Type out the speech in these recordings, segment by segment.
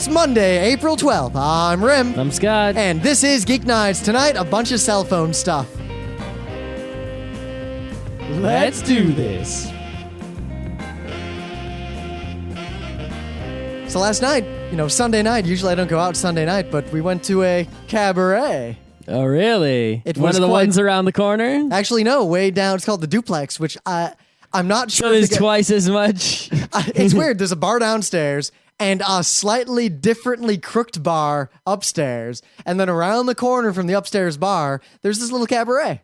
It's Monday, April 12th. I'm Rim. I'm Scott. And this is Geeknights. Tonight, a bunch of cell phone stuff. Let's do this. So last night, Sunday night, usually I don't go out Sunday night, but we went to a cabaret. Oh, really? It One was of the quite- ones around the corner? Actually, no, way down. It's called the Duplex, which I'm not sure. So there's if the- twice as much? It's weird. There's a bar downstairs and a slightly differently crooked bar upstairs. And then around the corner from the upstairs bar, there's this little cabaret.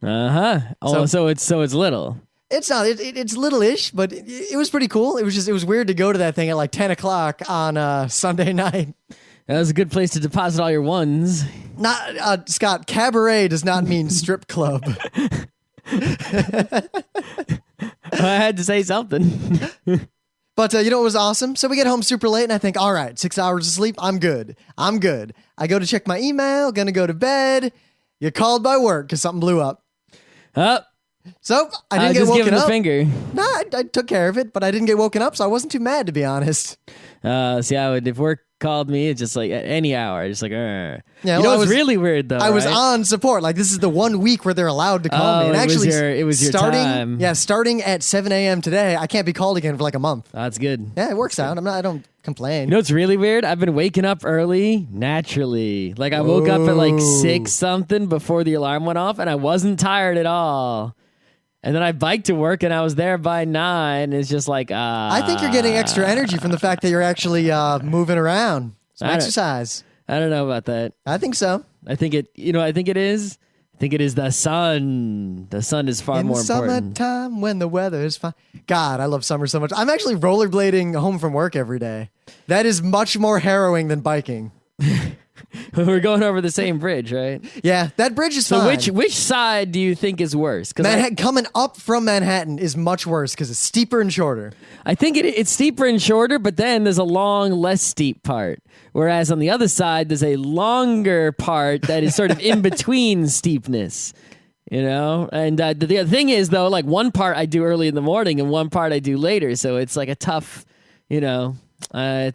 Uh-huh. Oh, so it's little. It's not. It's little-ish, but it was pretty cool. It was weird to go to that thing at like 10 o'clock on Sunday night. That was a good place to deposit all your ones. Not Scott. Cabaret does not mean strip club. I had to say something. But you know what was awesome? So we get home super late, and I think, all right, 6 hours of sleep, I'm good. I go to check my email, gonna go to bed. Get called by work because something blew up. So I didn't get just woken give him up. the finger. No, I took care of it, but I didn't get woken up, so I wasn't too mad, to be honest. If work called me, it's just like at any hour, just like, Yeah, it's really weird though. I was right? on support. Like, this is the 1 week where they're allowed to call me. And actually, it was your starting, time. Yeah, starting at 7 a.m. today, I can't be called again for like a month. That's good. Yeah, it works out. I don't complain. You know what's really weird? I've been waking up early naturally. Like I woke up at like 6 something before the alarm went off, and I wasn't tired at all. And then I biked to work, and I was there by 9. It's just like, I think you're getting extra energy from the fact that you're actually moving around. Some exercise. I don't know about that. I think so. I think it is. I think it is the sun. The sun is far more In the important. summertime when the weather is fine. God, I love summer so much. I'm actually rollerblading home from work every day. That is much more harrowing than biking. We're going over the same bridge, right? Yeah, that bridge is So fine. which side do you think is worse? Because Coming up from Manhattan is much worse because it's steeper and shorter. I think it's steeper and shorter, but then there's a long, less steep part. Whereas on the other side, there's a longer part that is sort of in between steepness. And the other thing is, though, like one part I do early in the morning and one part I do later. So it's like a tough, I don't know, I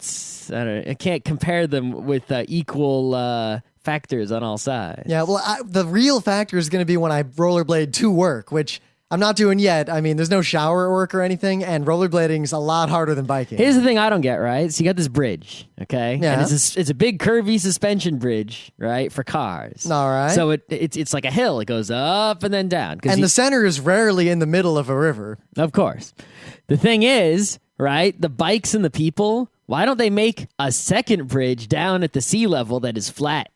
can't compare them with equal factors on all sides. Yeah, well, the real factor is going to be when I rollerblade to work, which I'm not doing yet. I mean, there's no shower at work or anything, and rollerblading's a lot harder than biking. Here's the thing I don't get, right? So you got this bridge, okay? Yeah. And it's a big curvy suspension bridge, right, for cars. All right. So it's like a hill. It goes up and then down. And the center is rarely in the middle of a river. Of course. The thing is, right, the bikes and the people, why don't they make a second bridge down at the sea level that is flat?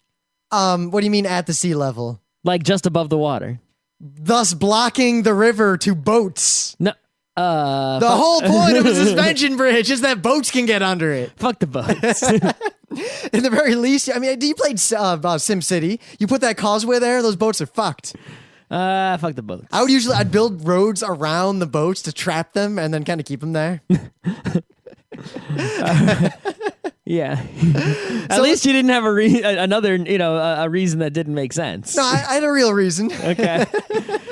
What do you mean at the sea level? Like just above the water. Thus blocking the river to boats. No. The whole point of a suspension bridge is that boats can get under it. Fuck the boats. In the very least, I mean, you played SimCity. You put that causeway there, those boats are fucked. Fuck the boats. I'd build roads around the boats to trap them and then kind of keep them there. Yeah. At least you didn't have a reason that didn't make sense. No, I had a real reason. Okay.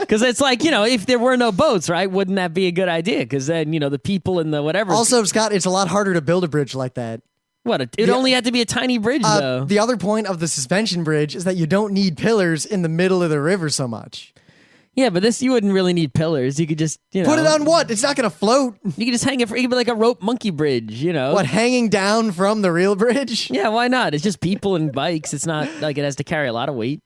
Because it's like, if there were no boats, right, wouldn't that be a good idea? Because then, the people in the whatever. Also, Scott, it's a lot harder to build a bridge like that. It only had to be a tiny bridge, though. The other point of the suspension bridge is that you don't need pillars in the middle of the river so much. Yeah, but you wouldn't really need pillars. You could just, Put it on what? It's not going to float. You could just hang it. It could be like a rope monkey bridge, What, hanging down from the real bridge? Yeah, why not? It's just people and bikes. It's not like it has to carry a lot of weight.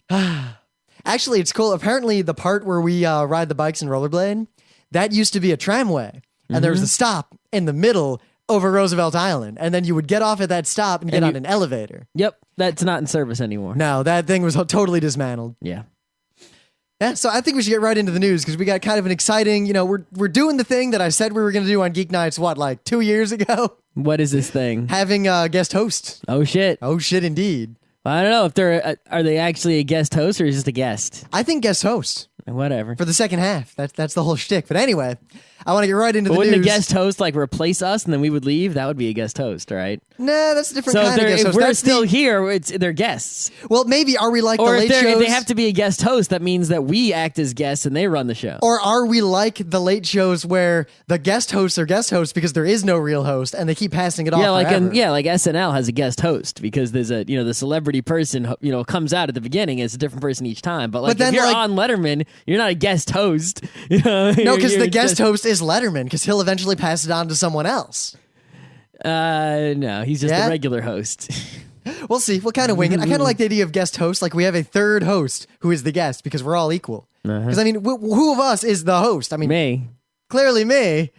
Actually, it's cool. Apparently, the part where we ride the bikes and rollerblade, that used to be a tramway. And there was a stop in the middle over Roosevelt Island. And then you would get off at that stop and get on an elevator. Yep, that's not in service anymore. No, that thing was totally dismantled. Yeah. Yeah, so I think we should get right into the news because we got kind of an exciting, we're doing the thing that I said we were going to do on Geeknights, like 2 years ago? What is this thing? Having a guest host. Oh, shit. Oh, shit, indeed. I don't know if are they actually a guest host or just a guest? I think guest host. Whatever. For the second half. That's the whole shtick. But anyway, I want to get right into the Wouldn't news. a guest host like replace us and then we would leave? That would be a guest host, right? Nah, that's a different So kind of guest if host. we're That's still here, they're guests. well, maybe are we like Or the if late shows? they have to be a guest host, that means that we act as guests and they run the show. Or are we like the late shows where the guest hosts are guest hosts because there is no real host and they keep passing it off? like forever? like SNL has a guest host because there's a the celebrity person comes out at the beginning. It's a different person each time. But then, if you're like- on Letterman, you're not a guest host. No, because You're the guest just- host is Letterman because he'll eventually pass it on to someone else. No, he's just Yeah? a regular host. We'll see. We'll kind of wing it. I kind of like the idea of guest host. Like we have a third host who is the guest because we're all equal. Because I mean, who of us is the host? I mean, Me, clearly me.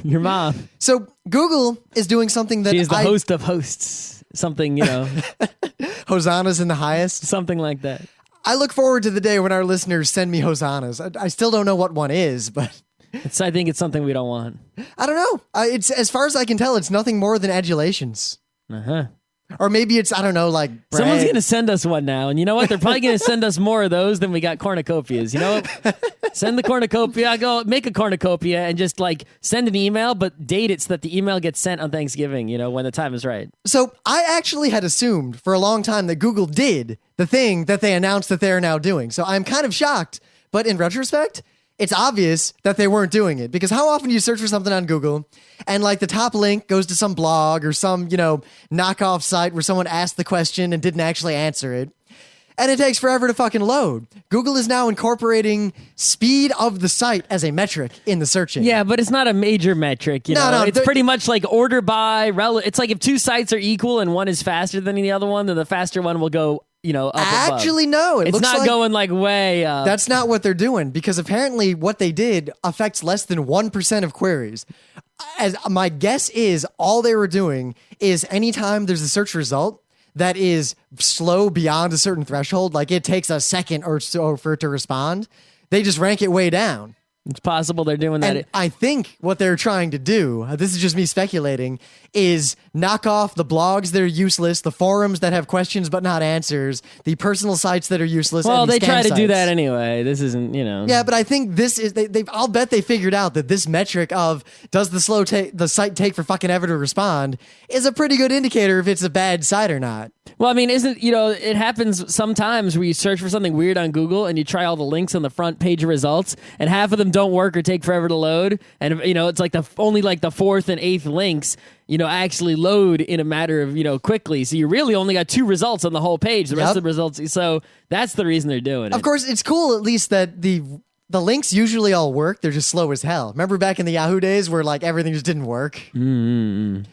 your mom. So Google is doing something that She is the host of hosts. Something Hosanna's in the highest. something like that. I look forward to the day when our listeners send me hosannas. I still don't know what one is, but I think it's something we don't want. I don't know. It's as far as I can tell, it's nothing more than adulations. Or maybe it's, I don't know, like bread. Someone's going to send us one now. And you know what? They're probably going to send us more of those than we got cornucopias. You know what? Send the cornucopia. Go make a cornucopia and just like send an email, but date it so that the email gets sent on Thanksgiving, when the time is right. So I actually had assumed for a long time that Google did the thing that they announced that they're now doing. So I'm kind of shocked. But in retrospect, it's obvious that they weren't doing it because how often do you search for something on Google and like the top link goes to some blog or some, knockoff site where someone asked the question and didn't actually answer it. And it takes forever to fucking load. Google is now incorporating speed of the site as a metric in the searching. Yeah, but it's not a major metric. No, It's pretty much like order by. It's like if two sites are equal and one is faster than the other one, then the faster one will go. Up Actually, above. no. It It's looks not like going like way up. that's not what they're doing because apparently what they did affects less than 1% of queries. As my guess is, all they were doing is anytime there's a search result that is slow beyond a certain threshold, like it takes a second or so for it to respond, they just rank it way down. It's possible they're doing that. And I think what they're trying to do, this is just me speculating, is knock off the blogs that are useless, the forums that have questions but not answers, the personal sites that are useless. Well, and the they try scam to do sites. that anyway. This isn't, Yeah, but I think this is. I'll bet they figured out that this metric of does the site take for fucking ever to respond is a pretty good indicator if it's a bad site or not. Well, I mean, it happens sometimes where you search for something weird on Google and you try all the links on the front page of results and half of them don't work or take forever to load. And, it's like only like the fourth and eighth links, actually load in a matter of, quickly. So you really only got 2 results on the whole page. The rest of the results. So that's the reason they're doing it. Of course, it's cool at least that the links usually all work. They're just slow as hell. Remember back in the Yahoo days where like everything just didn't work? Mm-hmm.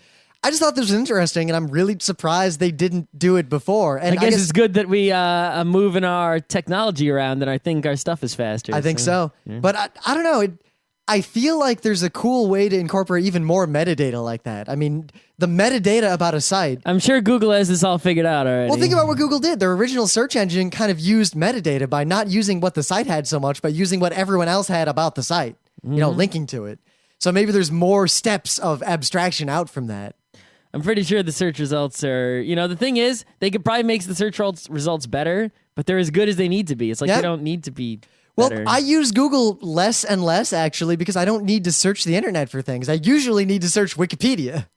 I just thought this was interesting, and I'm really surprised they didn't do it before. And I guess it's good that we are moving our technology around, and I think our stuff is faster. I think so. Yeah. But I don't know. I feel like there's a cool way to incorporate even more metadata like that. I mean, the metadata about a site. I'm sure Google has this all figured out already. Well, think about what Google did. Their original search engine kind of used metadata by not using what the site had so much, but using what everyone else had about the site, linking to it. So maybe there's more steps of abstraction out from that. I'm pretty sure the search results are, the thing is, they could probably make the search results better, but they're as good as they need to be. It's like they don't need to be better. Well, I use Google less and less, actually, because I don't need to search the internet for things. I usually need to search Wikipedia.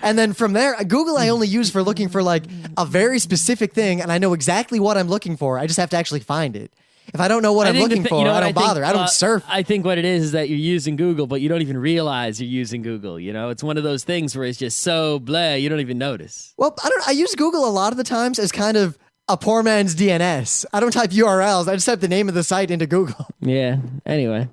And then from there, Google I only use for looking for like a very specific thing, and I know exactly what I'm looking for. I just have to actually find it. If I don't know what I'm looking for, I don't bother. I don't surf. I think what it is that you're using Google, but you don't even realize you're using Google. It's one of those things where it's just so blah, you don't even notice. Well, I use Google a lot of the times as kind of a poor man's DNS. I don't type URLs. I just type the name of the site into Google. Yeah. Anyway.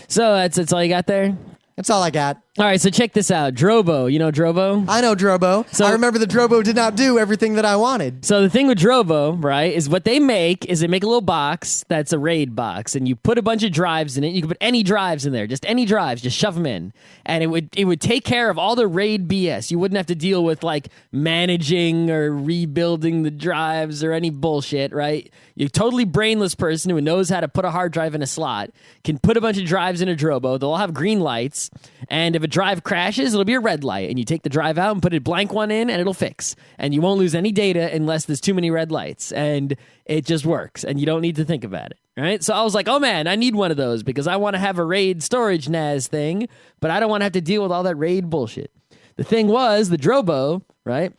So that's all you got there? That's all I got. All right, so check this out. Drobo. You know Drobo? I know Drobo. So, I remember the Drobo did not do everything that I wanted. So the thing with Drobo, right, is what they make is they make a little box that's a RAID box, and you put a bunch of drives in it. You can put any drives in there, just any drives, just shove them in. And it would take care of all the RAID BS. You wouldn't have to deal with, like, managing or rebuilding the drives or any bullshit, right? You're a totally brainless person who knows how to put a hard drive in a slot, can put a bunch of drives in a Drobo. They'll all have green lights, and if a drive crashes, it'll be a red light, and you take the drive out and put a blank one in, and it'll fix. And you won't lose any data unless there's too many red lights, and it just works, and you don't need to think about it, right? So I was like, oh man, I need one of those because I want to have a RAID storage NAS thing, but I don't want to have to deal with all that RAID bullshit. The thing was, the Drobo, right,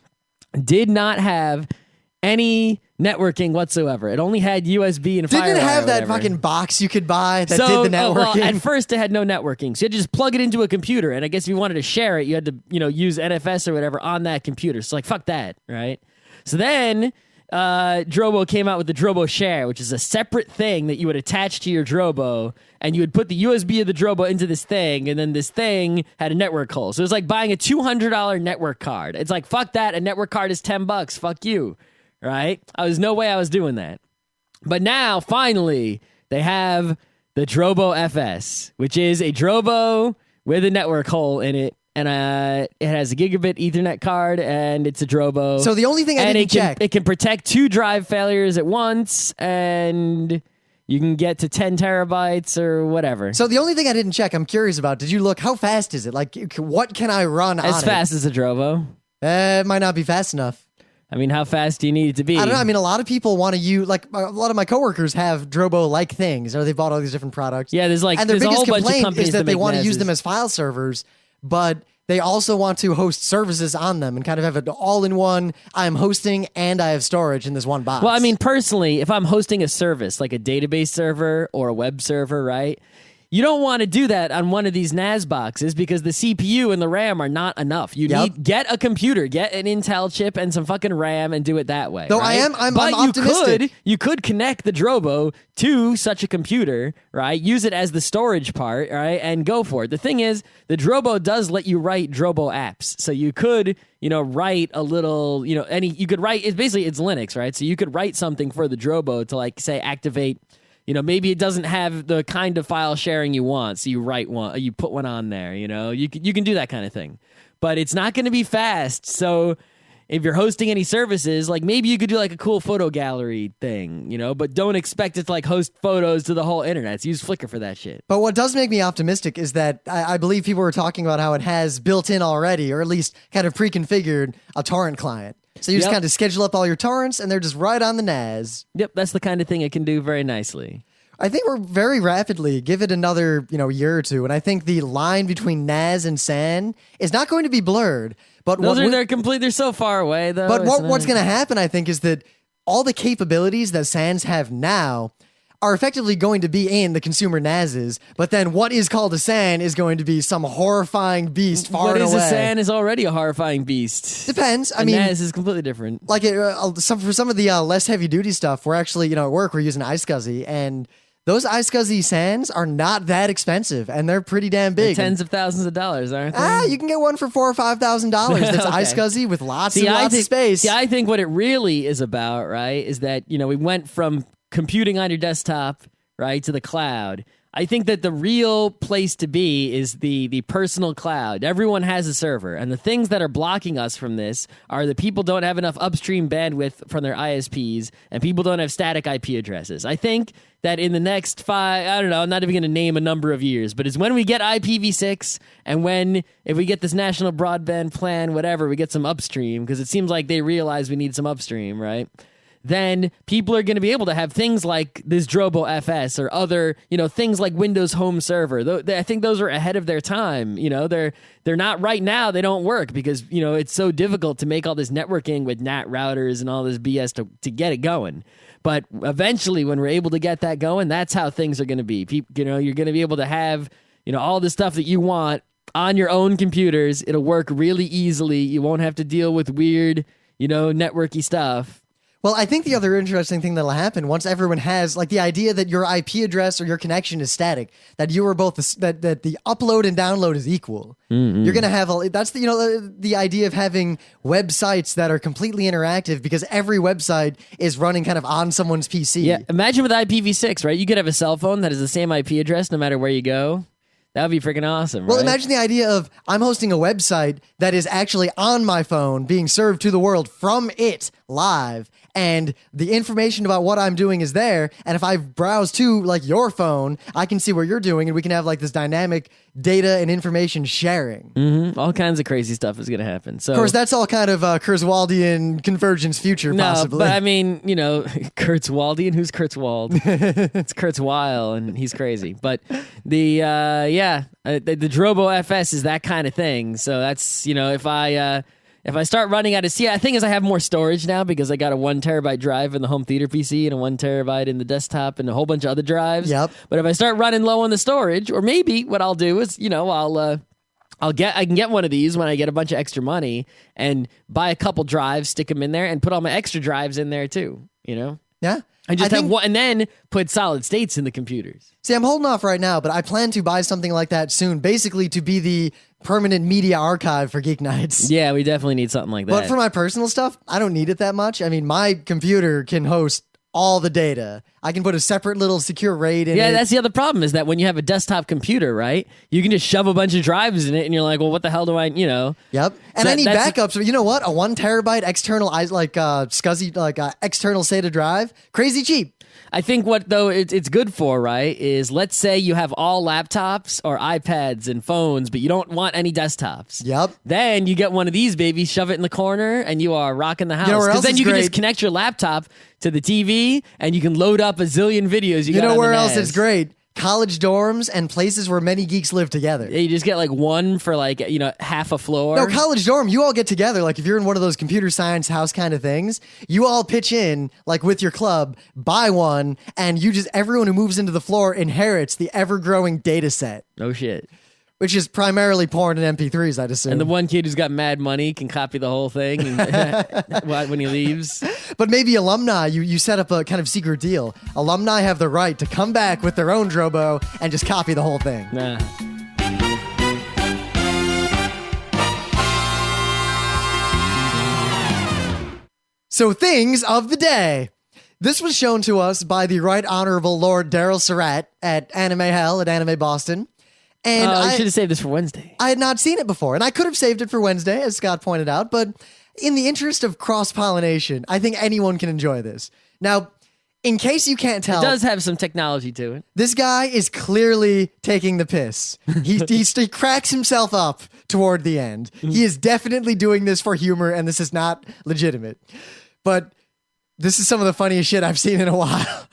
did not have any networking whatsoever. It only had USB and FireWire. Didn't it have that whatever. fucking box you could buy that did the networking? Well, at first it had no networking, so you had to just plug it into a computer. And I guess if you wanted to share it, you had to, use NFS or whatever on that computer. So like, fuck that, right? So then Drobo came out with the Drobo Share, which is a separate thing that you would attach to your Drobo, and you would put the USB of the Drobo into this thing, and then this thing had a network hole. So it was like buying a $200 network card. It's like, fuck that, a network card is $10, fuck you, right? There's no way I was doing that. But now, finally, they have the Drobo FS, which is a Drobo with a network hole in it. And it has a gigabit Ethernet card, and it's a Drobo. So the only thing I didn't check... It can protect 2 drive failures at once, and you can get to 10 terabytes or whatever. So the only thing I didn't check, I'm curious about, did you look, how fast is it? Like, what can I run on it? As fast as a Drobo. It might not be fast enough. I mean, how fast do you need it to be? I don't know. I mean, a lot of people want to use, like, a lot of my coworkers have Drobo-like things, or they've bought all these different products. Yeah, there's and their a whole biggest bunch of complaint companies is that they want to use NASes. them as file servers, but they also want to host services on them and kind of have it all-in-one. I'm hosting and I have storage in this one box. Well, I mean, personally, if I'm hosting a service, like a database server or a web server, right? You don't want to do that on one of these NAS boxes because the CPU and the RAM are not enough. You need get a computer, get an Intel chip and some fucking RAM and do it that way. Though right? I'm but optimistic. You could connect the Drobo to such a computer, right? Use it as the storage part, right? And go for it. The thing is, the Drobo does let you write Drobo apps. So you could, write a little, you could write, it's Linux, right? So you could write something for the Drobo to like say activate. Maybe it doesn't have the kind of file sharing you want, so you write one, you put one on there. You can do that kind of thing, but it's not going to be fast. So if you're hosting any services, like maybe you could do like a cool photo gallery thing, but don't expect it to like host photos to the whole internet. So use Flickr for that shit. But what does make me optimistic is that I believe people were talking about how it has built in already, or at least kind of pre-configured, a torrent client. So you just kind of schedule up all your torrents, and they're just right on the NAS. Yep, that's the kind of thing it can do very nicely. I think we're very rapidly, give it another year or two, and I think the line between NAS and SAN is not going to be blurred. But They're so far away, though. But what's going to happen, I think, is that all the capabilities that SANs have now are effectively going to be in the consumer NASs, but then what is called a SAN is going to be some horrifying beast far and away. What is a SAN is already a horrifying beast. Depends. I mean, mean, NAS is completely different. Like for some of the less heavy duty stuff, we're actually at work we're using iSCSI, and those iSCSI SANs are not that expensive, and they're pretty damn big. They're tens of thousands of dollars, aren't they? You can get one for $4,000 or $5,000. That's Okay. iSCSI with lots of space. See, I think what it really is about, right, is that we went from computing on your desktop, right, to the cloud. I think that the real place to be is the personal cloud. Everyone has a server, and the things that are blocking us from this are that people don't have enough upstream bandwidth from their ISPs, and people don't have static IP addresses. I think that in the next 5, I don't know, I'm not even going to name a number of years, but it's when we get IPv6 and if we get this national broadband plan, whatever, we get some upstream, because it seems like they realize we need some upstream, right? Then people are going to be able to have things like this Drobo FS or other, things like Windows Home Server. I think those are ahead of their time. They're not right now. They don't work because, it's so difficult to make all this networking with NAT routers and all this BS to get it going. But eventually, when we're able to get that going, that's how things are going to be. You're going to be able to have, all the stuff that you want on your own computers. It'll work really easily. You won't have to deal with weird, networky stuff. Well, I think the other interesting thing that'll happen once everyone has, like, the idea that your IP address or your connection is static, that you are both that the upload and download is equal. Mm-hmm. You're gonna have that's the idea of having websites that are completely interactive because every website is running kind of on someone's PC. Yeah, imagine with IPv6, right? You could have a cell phone that has the same IP address no matter where you go. That would be freaking awesome, Well, right? imagine the idea of I'm hosting a website that is actually on my phone being served to the world from it live, and the information about what I'm doing is there. And if I browse to like your phone, I can see what you're doing, and we can have like this dynamic data and information sharing. All kinds of crazy stuff is going to happen. So, Of course, that's all kind of Kurzweilian convergence future, possibly. but I mean, Kurzweilian. Who's Kurzweil? It's Kurzweil, and he's crazy. But the Drobo FS is that kind of thing. So that's if I start running out of the thing is I have more storage now because I got a 1 terabyte drive in the home theater PC and a 1 terabyte in the desktop and a whole bunch of other drives. Yep. But if I start running low on the storage, or maybe what I'll do is, I can get one of these when I get a bunch of extra money and buy a couple drives, stick them in there, and put all my extra drives in there too. Yeah. And just have one, and then put solid states in the computers. See, I'm holding off right now, but I plan to buy something like that soon, basically to be the permanent media archive for Geeknights. Yeah, we definitely need something like that. But for my personal stuff, I don't need it that much. I mean, my computer can host all the data. I can put a separate little secure RAID in it. Yeah, that's the other problem is that when you have a desktop computer, right, you can just shove a bunch of drives in it, and you're like, well, what the hell do I, Yep. And I need backups. You know what? A 1 terabyte external, SCSI, external SATA drive, crazy cheap. I think what, though, it's good for, right, is let's say you have all laptops or iPads and phones, but you don't want any desktops. Yep. Then you get one of these babies, shove it in the corner, and you are rocking the house. Because then you can just connect your laptop to the TV, and you can load up a zillion videos you got on the where NAS. else it's great? College dorms and places where many geeks live together. Yeah, you just get like one for half a floor. No, college dorm, you all get together. Like if you're in one of those computer science house kind of things, you all pitch in like with your club, buy one, and everyone who moves into the floor inherits the ever-growing data set. Oh shit. Which is primarily porn and MP3s, I'd assume. And the one kid who's got mad money can copy the whole thing when he leaves. But maybe alumni, you set up a kind of secret deal. Alumni have the right to come back with their own Drobo and just copy the whole thing. Nah. So things of the day. This was shown to us by the Right Honorable Lord Daryl Surratt at Anime Hell at Anime Boston. And I should have saved this for Wednesday. I had not seen it before, and I could have saved it for Wednesday, as Scott pointed out, but in the interest of cross-pollination, I think anyone can enjoy this. Now, in case you can't tell... It does have some technology to it. This guy is clearly taking the piss. He cracks himself up toward the end. He is definitely doing this for humor, and this is not legitimate. But this is some of the funniest shit I've seen in a while.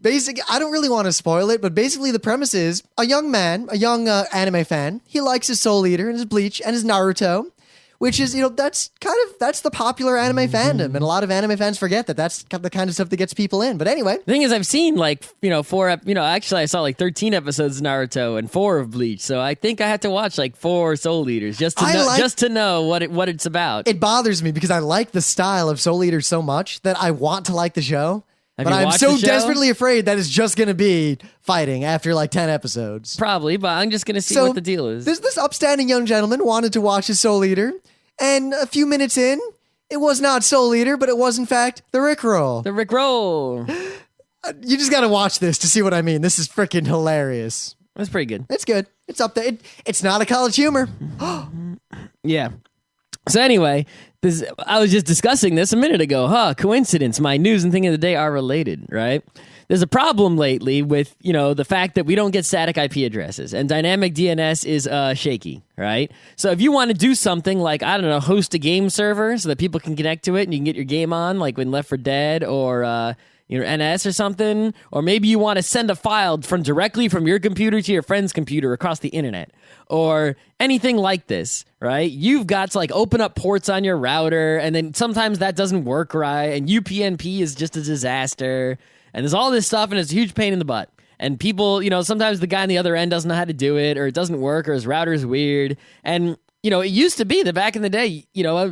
I don't really want to spoil it, but basically the premise is a young anime fan. He likes his Soul Eater and his Bleach and his Naruto, which is, that's the popular anime fandom. And a lot of anime fans forget that that's the kind of stuff that gets people in. But anyway. The thing is, I've seen actually I saw 13 episodes of Naruto and 4 of Bleach. So I think I had to watch 4 Soul Eaters just to know what it's about. It bothers me because I like the style of Soul Eater so much that I want to like the show. Have but you I'm watched so the show? desperately afraid that it's just going to be fighting after 10 episodes. Probably, but I'm just going to see what the deal is. This upstanding young gentleman wanted to watch his Soul Eater, and a few minutes in, it was not Soul Eater, but it was in fact the Rickroll. The Rickroll. You just got to watch this to see what I mean. This is freaking hilarious. That's pretty good. It's good. It's up there. It's not a college humor. Yeah. So anyway, I was just discussing this a minute ago. Coincidence. My news and thing of the day are related, right? There's a problem lately with, the fact that we don't get static IP addresses, and dynamic DNS is shaky, right? So if you want to do something like, I don't know, host a game server so that people can connect to it and you can get your game on, like when Left 4 Dead or NS or something, or maybe you want to send a file directly from your computer to your friend's computer across the internet, or anything like this, right? You've got to open up ports on your router, and then sometimes that doesn't work right, and UPnP is just a disaster, and there's all this stuff, and it's a huge pain in the butt. And people, sometimes the guy on the other end doesn't know how to do it, or it doesn't work, or his router's weird, and it used to be that back in the day,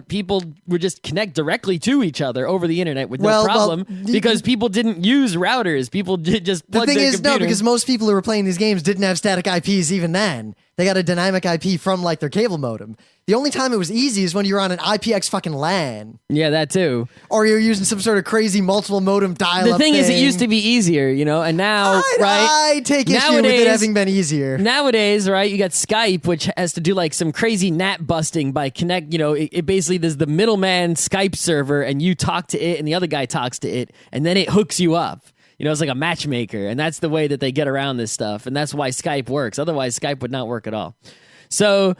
people would just connect directly to each other over the internet with no problem because people didn't use routers. People did just plug their computer. No, because most people who were playing these games didn't have static IPs even then. They got a dynamic IP from like their cable modem. The only time it was easy is when you're on an IPX fucking LAN. Yeah, that too. Or you're using some sort of crazy multiple modem dial-up The thing is, it used to be easier, and now, I take issue with it having been easier. Nowadays, right, you got Skype, which has to do like some crazy NAT busting by connect, it basically, there's the middleman Skype server and you talk to it and the other guy talks to it and then it hooks you up. It's like a matchmaker, and that's the way that they get around this stuff, and that's why Skype works. Otherwise, Skype would not work at all. So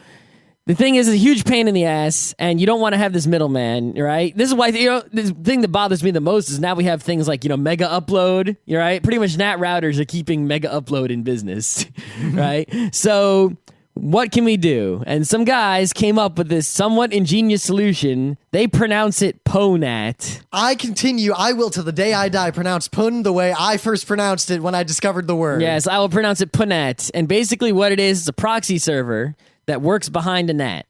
the thing is, it's a huge pain in the ass, and you don't want to have this middleman, right? This is why, the thing that bothers me the most is now we have things like, Mega Upload, right? Pretty much NAT routers are keeping Mega Upload in business, right? So what can we do? And some guys came up with this somewhat ingenious solution. They pronounce it PONAT. I will till the day I die pronounce pun the way I first pronounced it when I discovered the word. Yes, I will pronounce it PONAT. And basically what it is a proxy server that works behind a NAT.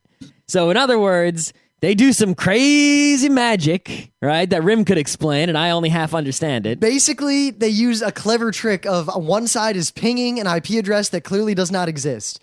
So in other words, they do some crazy magic, right, that Rim could explain, and I only half understand it. Basically, they use a clever trick of one side is pinging an IP address that clearly does not exist.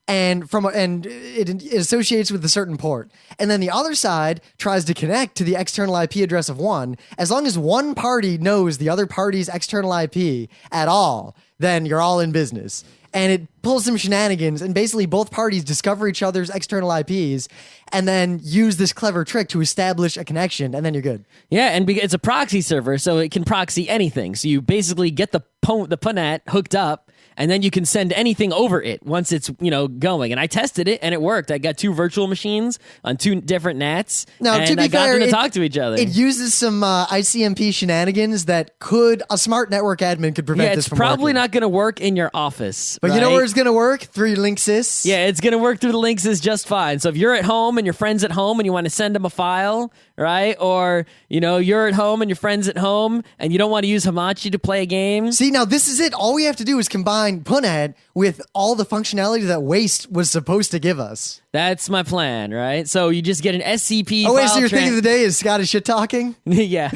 And it associates with a certain port. And then the other side tries to connect to the external IP address of one. As long as one party knows the other party's external IP at all, then you're all in business. And it pulls some shenanigans, and basically both parties discover each other's external IPs and then use this clever trick to establish a connection, and then you're good. Yeah, and it's a proxy server, so it can proxy anything. So you basically get the PONAT hooked up, and then you can send anything over it once it's, going. And I tested it, and it worked. I got 2 virtual machines on 2 different NATs, and to be I got fair, them to talk to each other. It uses some ICMP shenanigans that a smart network admin could prevent this from working. It's probably not going to work in your office. But right? you know where it's going to work? Through Linksys. Yeah, it's going to work through the Linksys just fine. So if you're at home and your friend's at home and you want to send them a file, right? Or, you're at home and your friend's at home and you don't want to use Hamachi to play a game. See, now this is it. All we have to do is combine PONAT with all the functionality that Waste was supposed to give us. That's my plan, right? So you just get an SCP Oh, wait, file so your thing of the day is Scott is shit talking? Yeah.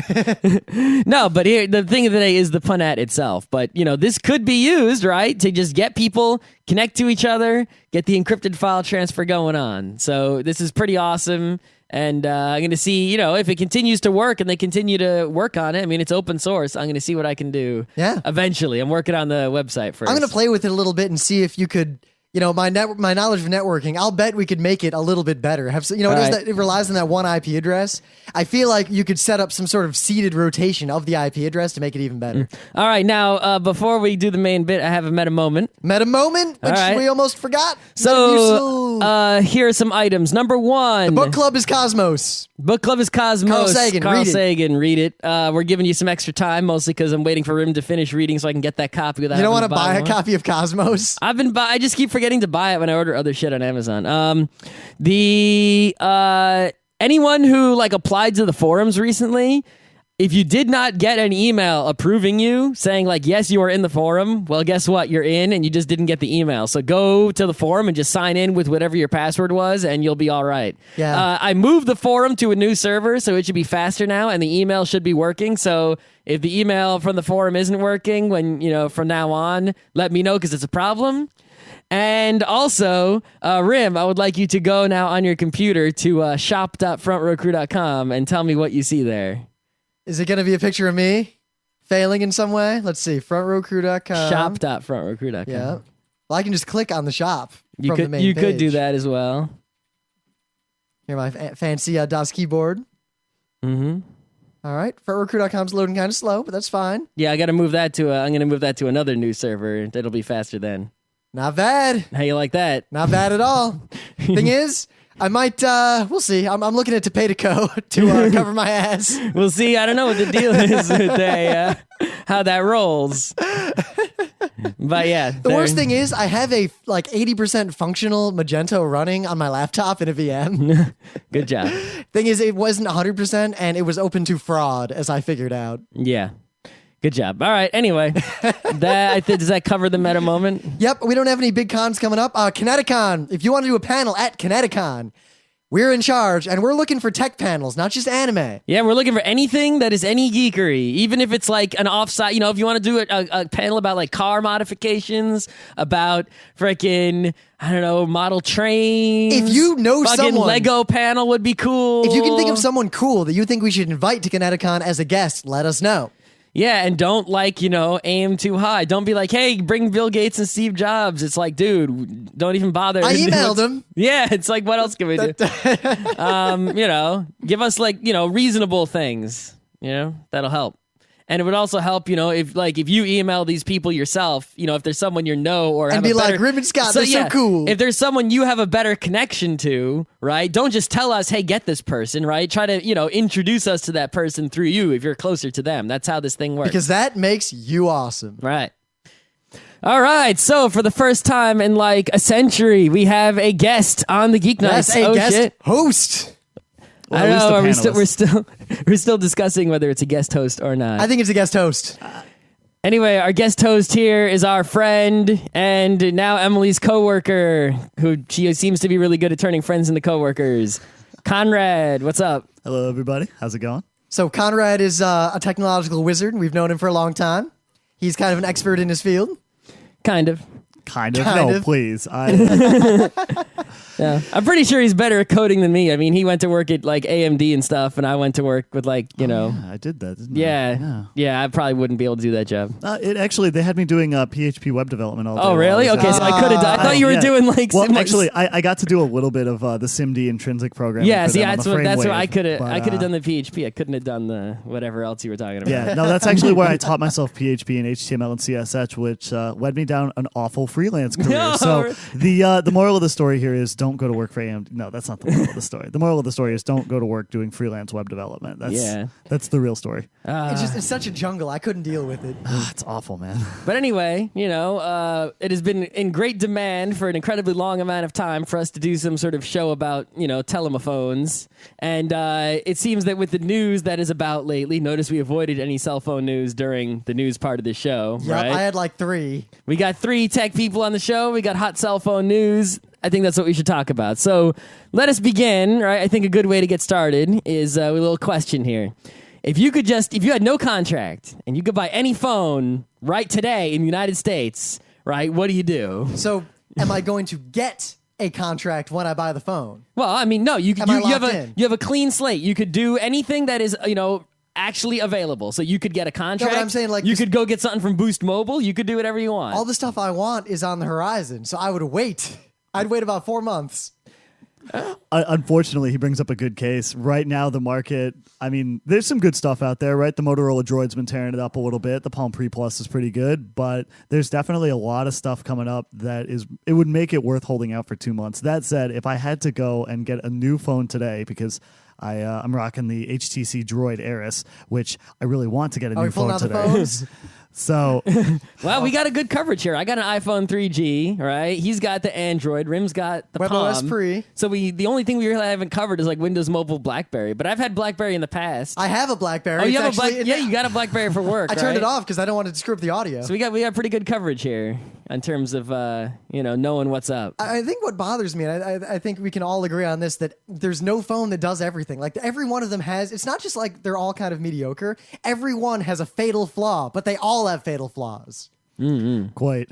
No, but here, the thing of the day is the PONAT itself. But, this could be used, right, to just get people, connect to each other, get the encrypted file transfer going on. So this is pretty awesome. And I'm going to see, if it continues to work and they continue to work on it. I mean, it's open source. I'm going to see what I can do. Yeah. Eventually. I'm working on the website first. I'm going to play with it a little bit and see if you could, my knowledge of networking, I'll bet we could make it a little bit better. It relies on that one IP address. I feel like you could set up some sort of seeded rotation of the IP address to make it even better. All right. Now, before we do the main bit, I have a meta moment. Meta moment, which we almost forgot. So, here are some items. Number 1. The book club is Cosmos. Book club is Cosmos. Carl Sagan, read it. We're giving you some extra time, mostly because I'm waiting for Rim to finish reading so I can get that copy without You don't want to buy one. a copy of Cosmos? I just keep forgetting to buy it when I order other shit on Amazon. Anyone who applied to the forums recently, if you did not get an email approving you, saying yes, you are in the forum, well, guess what? You're in and you just didn't get the email. So go to the forum and just sign in with whatever your password was and you'll be all right. Yeah. I moved the forum to a new server, so it should be faster now and the email should be working. So if the email from the forum isn't working from now on, let me know because it's a problem. And also, Rim, I would like you to go now on your computer to shop.frontrowcrew.com and tell me what you see there. Is it going to be a picture of me failing in some way? Let's see. Frontrowcrew.com. Shop.frontrowcrew.com. Yeah. Well, I can just click on the shop from the main You page. could do that as well. Here, my fancy DOS keyboard. Mm-hmm. All right. Frontrowcrew.com's loading kind of slow, but that's fine. Yeah, I'm going to move that to another new server. That'll be faster then. Not bad. How you like that? Not bad at all. Thing is, I might, we'll see. I'm looking at Topetico to cover my ass. We'll see. I don't know what the deal is with how that rolls. But yeah. The worst thing is I have a 80% functional Magento running on my laptop in a VM. Good job. Thing is, it wasn't 100% and it was open to fraud, as I figured out. Yeah. Good job. All right. Anyway, does that cover the meta moment? Yep. We don't have any big cons coming up. Kineticon. If you want to do a panel at Kineticon, We're in charge, and we're looking for tech panels, not just anime. Yeah, we're looking for anything that is any geekery, even if it's like an offsite. If you want to do a panel about like car modifications, about freaking, I don't know, model trains. If you know fucking someone, Lego panel would be cool. if you can think of someone cool that you think we should invite to Kineticon as a guest, let us know. Yeah, and don't aim too high. Don't be like, hey, bring Bill Gates and Steve Jobs. It's like, dude, don't even bother. I emailed him. Yeah, it's like, what else can we do? Give us reasonable things. That'll help. And it would also help, if you email these people yourself, if there's someone or and have be a better, like, Rib and Scott, they're so cool. If there's someone you have a better connection to, right? Don't just tell us, hey, get this person, right? Try to, introduce us to that person through you if you're closer to them. That's how this thing works. Because that makes you awesome. Right. All right, so for the first time in like a century, we have a guest on the Geeknights. Yes, a guest host. Well, I don't know. We're still discussing whether it's a guest host or not. I think it's a guest host. Anyway, our guest host here is our friend and now Emily's coworker, who she seems to be really good at turning friends into coworkers. Conrad, what's up? Hello, everybody. How's it going? So Conrad is a technological wizard. We've known him for a long time. He's kind of an expert in his field. Kind of. Kind of. Please. Yeah, I'm pretty sure he's better at coding than me. I mean, he went to work at like AMD and stuff, and I went to work with I did that, didn't I? Yeah, I probably wouldn't be able to do that job. They had me doing PHP web development all day. Oh, really? Okay, so I could have done. I thought you were doing like. Well, actually, I got to do a little bit of the SIMD intrinsic programming. Yeah, see, that's what Wave, I could have. I could have done the PHP. I couldn't have done the whatever else you were talking about. Yeah, no, that's actually where I taught myself PHP and HTML and CSS, which led me down an awful freelance career. No. So the moral of the story here is don't go to work for AMD. No, that's not the moral of the story. The moral of the story is don't go to work doing freelance web development. That's the real story. It's such a jungle. I couldn't deal with it. It's awful, man. But anyway, it has been in great demand for an incredibly long amount of time for us to do some sort of show about, telephones. And it seems that with the news that is about lately, notice we avoided any cell phone news during the news part of the show, Yep, right? I had like 3. We got 3 tech people on the show. We got hot cell phone news. I think that's what we should talk about. So let us begin, right? I think a good way to get started is a little question here. If you had no contract and you could buy any phone right today in the United States, right, what do you do? So am I going to get a contract when I buy the phone? Well, I mean, no, you have in? a clean slate. You could do anything that is, actually available. So you could get a contract. No, but I'm saying, like, you could go get something from Boost Mobile. You could do whatever you want. All the stuff I want is on the horizon, so I would wait. I'd wait about 4 months. Unfortunately, he brings up a good case. Right now, the market, I mean, there's some good stuff out there, right? The Motorola Droid's been tearing it up a little bit. The Palm Pre Plus is pretty good, but there's definitely a lot of stuff coming up it would make it worth holding out for 2 months. That said, if I had to go and get a new phone today, because I'm rocking the HTC Droid Aris, which I really want to get a new phone today. So, well, we got a good coverage here. I got an iPhone 3G, right? He's got the Android. Rim's got the WebOS Palm. Pre. So the only thing we really haven't covered is like Windows Mobile BlackBerry. But I've had BlackBerry in the past. I have a BlackBerry. Oh, you have you got a BlackBerry for work. I turned it off because I don't want to screw up the audio. So we got pretty good coverage here in terms of knowing what's up. I think what bothers me, and I think we can all agree on this, that there's no phone that does everything. Like every one of them has. It's not just like they're all kind of mediocre. Every one has a fatal flaw, but they all have fatal flaws. Mm-hmm. Quite.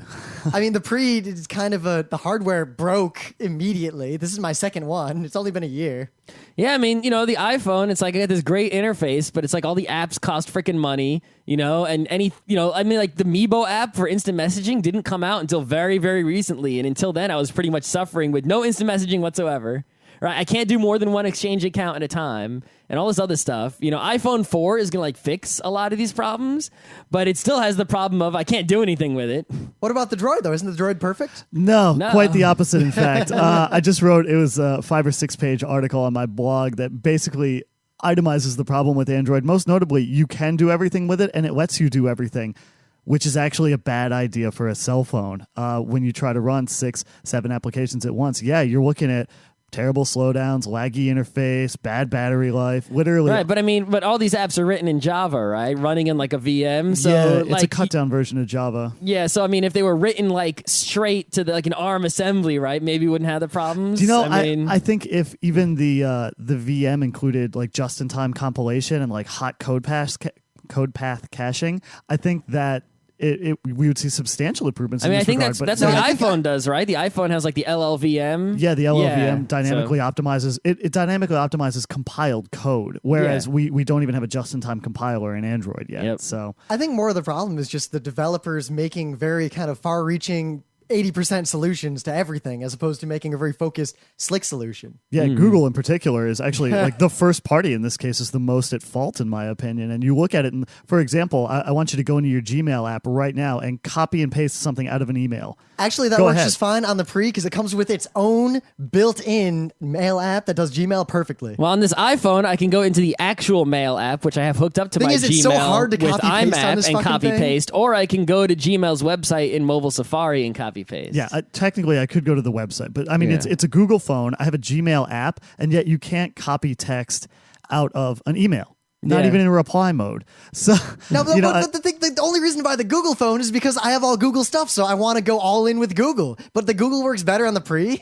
I mean, the Pre is kind of the hardware broke immediately. This is my second one. It's only been a year. Yeah, I mean, the iPhone, it's like I got this great interface, but it's like all the apps cost freaking money, and like the Meebo app for instant messaging didn't come out until very, very recently. And until then, I was pretty much suffering with no instant messaging whatsoever. Right, I can't do more than one exchange account at a time, and all this other stuff. iPhone 4 is gonna fix a lot of these problems, but it still has the problem of I can't do anything with it. What about the Droid though? Isn't the Droid perfect? No. Quite the opposite. In fact, I just wrote a 5 or 6 page article on my blog that basically itemizes the problem with Android. Most notably, you can do everything with it, and it lets you do everything, which is actually a bad idea for a cell phone. When you try to run 6, 7 applications at once, you're looking at terrible slowdowns, laggy interface, bad battery life. Literally, Right, but all these apps are written in Java, right? Running in like a VM. So yeah, it's like, a cut down version of Java. Yeah, so if they were written like straight to like an ARM assembly, right? Maybe we wouldn't have the problems. Do you know? I think if even the VM included like just in time compilation and like hot code path caching, I think that we would see substantial improvements. I think regard, that's what the iPhone does, right? The iPhone has like the LLVM. Yeah, the LLVM dynamically optimizes. It dynamically optimizes compiled code, whereas we don't even have a just-in-time compiler in Android yet. Yep. So I think more of the problem is just the developers making very kind of far-reaching 80% solutions to everything as opposed to making a very focused, slick solution. yeah, Google in particular is actually like the first party in this case is the most at fault in my opinion. And you look at it, and for example, I want you to go into your Gmail app right now and copy and paste something out of an email. Actually, that Go works ahead. just fine on the Pre because it comes with its own built-in mail app that does Gmail perfectly. Well, on this iPhone, I can go into the actual Mail app, which I have hooked up to Thing my is, Gmail it's so hard to with copy-paste on IMAP this and fucking copy thing. paste, or I can go to Gmail's website in mobile Safari and copy paste. Yeah, technically I could go to the website, but Yeah. it's a Google phone. I have a Gmail app, and yet you can't copy text out of an email. Not Yeah. even in reply mode. So No, but, you know, but the only reason to buy the Google phone is because I have all Google stuff, so I want to go all in with Google. But the Google works better on the Pre.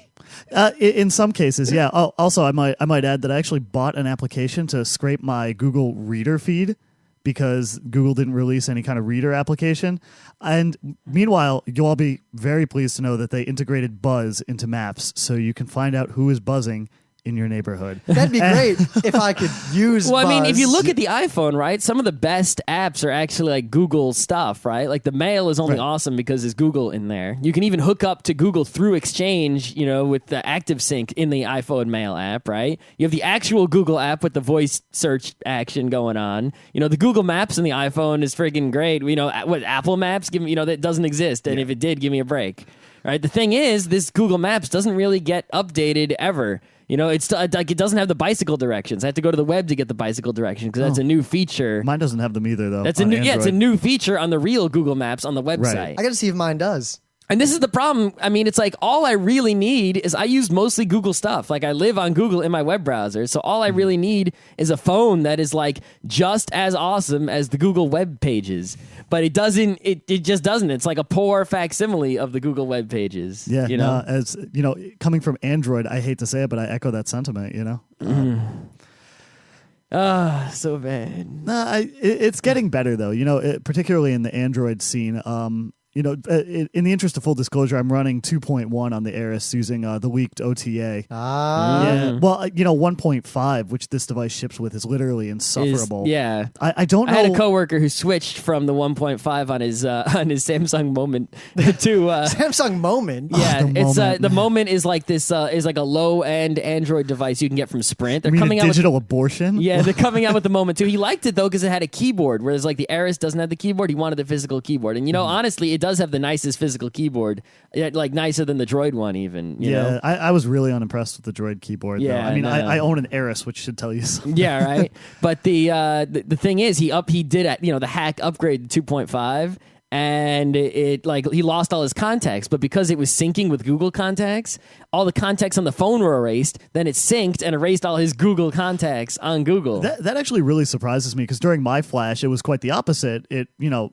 in some cases, yeah. Oh, also, I might add that I actually bought an application to scrape my Google Reader feed because Google didn't release any kind of reader application. And meanwhile, you'll all be very pleased to know that they integrated Buzz into Maps, so you can find out who is buzzing in your neighborhood. That'd be great if I could use Well, if Buzz. you look at the iPhone, right, some of the best apps are actually like Google stuff, right? Like the Mail is only Right. awesome because there's Google in there. You can even hook up to Google through Exchange, with the Active Sync in the iPhone Mail app, right? You have the actual Google app with the voice search action going on. The Google Maps in the iPhone is freaking great. What Apple Maps, give me, that doesn't exist, and if it did, give me a break. Right? The thing is, this Google Maps doesn't really get updated ever. It's like it doesn't have the bicycle directions. I have to go to the web to get the bicycle directions because that's a new feature. Mine doesn't have them either, though. That's on it's a Android. new feature on the real Google Maps on the website. Right. I got to see if mine does. And this is the problem. It's like all I really need is I use mostly Google stuff. Like I live on Google in my web browser. So all I really need is a phone that is like just as awesome as the Google web pages. But it doesn't, it just doesn't. It's like a poor facsimile of the Google web pages. Yeah, no, as coming from Android, I hate to say it, but I echo that sentiment. So bad. It's getting better though. Particularly in the Android scene. In the interest of full disclosure, I'm running 2.1 on the Aris using the leaked OTA. Yeah. Well, 1.5, which this device ships with, is literally insufferable. I don't know. I had a coworker who switched from the 1.5 on his Samsung Moment to Samsung Moment. Yeah, the it's Moment. the Moment is like this is like a low end Android device you can get from Sprint. They're You mean coming a out with digital abortion? Yeah, they're coming out with the Moment too. He liked it though because it had a keyboard, whereas like the Aris doesn't have the keyboard. He wanted the physical keyboard, and honestly, it does have the nicest physical keyboard, like nicer than the Droid one even. You know? I was really unimpressed with the Droid keyboard. Yeah, though. I mean, no. I own an Aris, which should tell you something. Yeah, right. But the thing is, he did the hack upgrade to 2.5. And it he lost all his contacts, but because it was syncing with Google contacts, all the contacts on the phone were erased. Then it synced and erased all his Google contacts on Google. That actually really surprises me because during my flash, it was quite the opposite.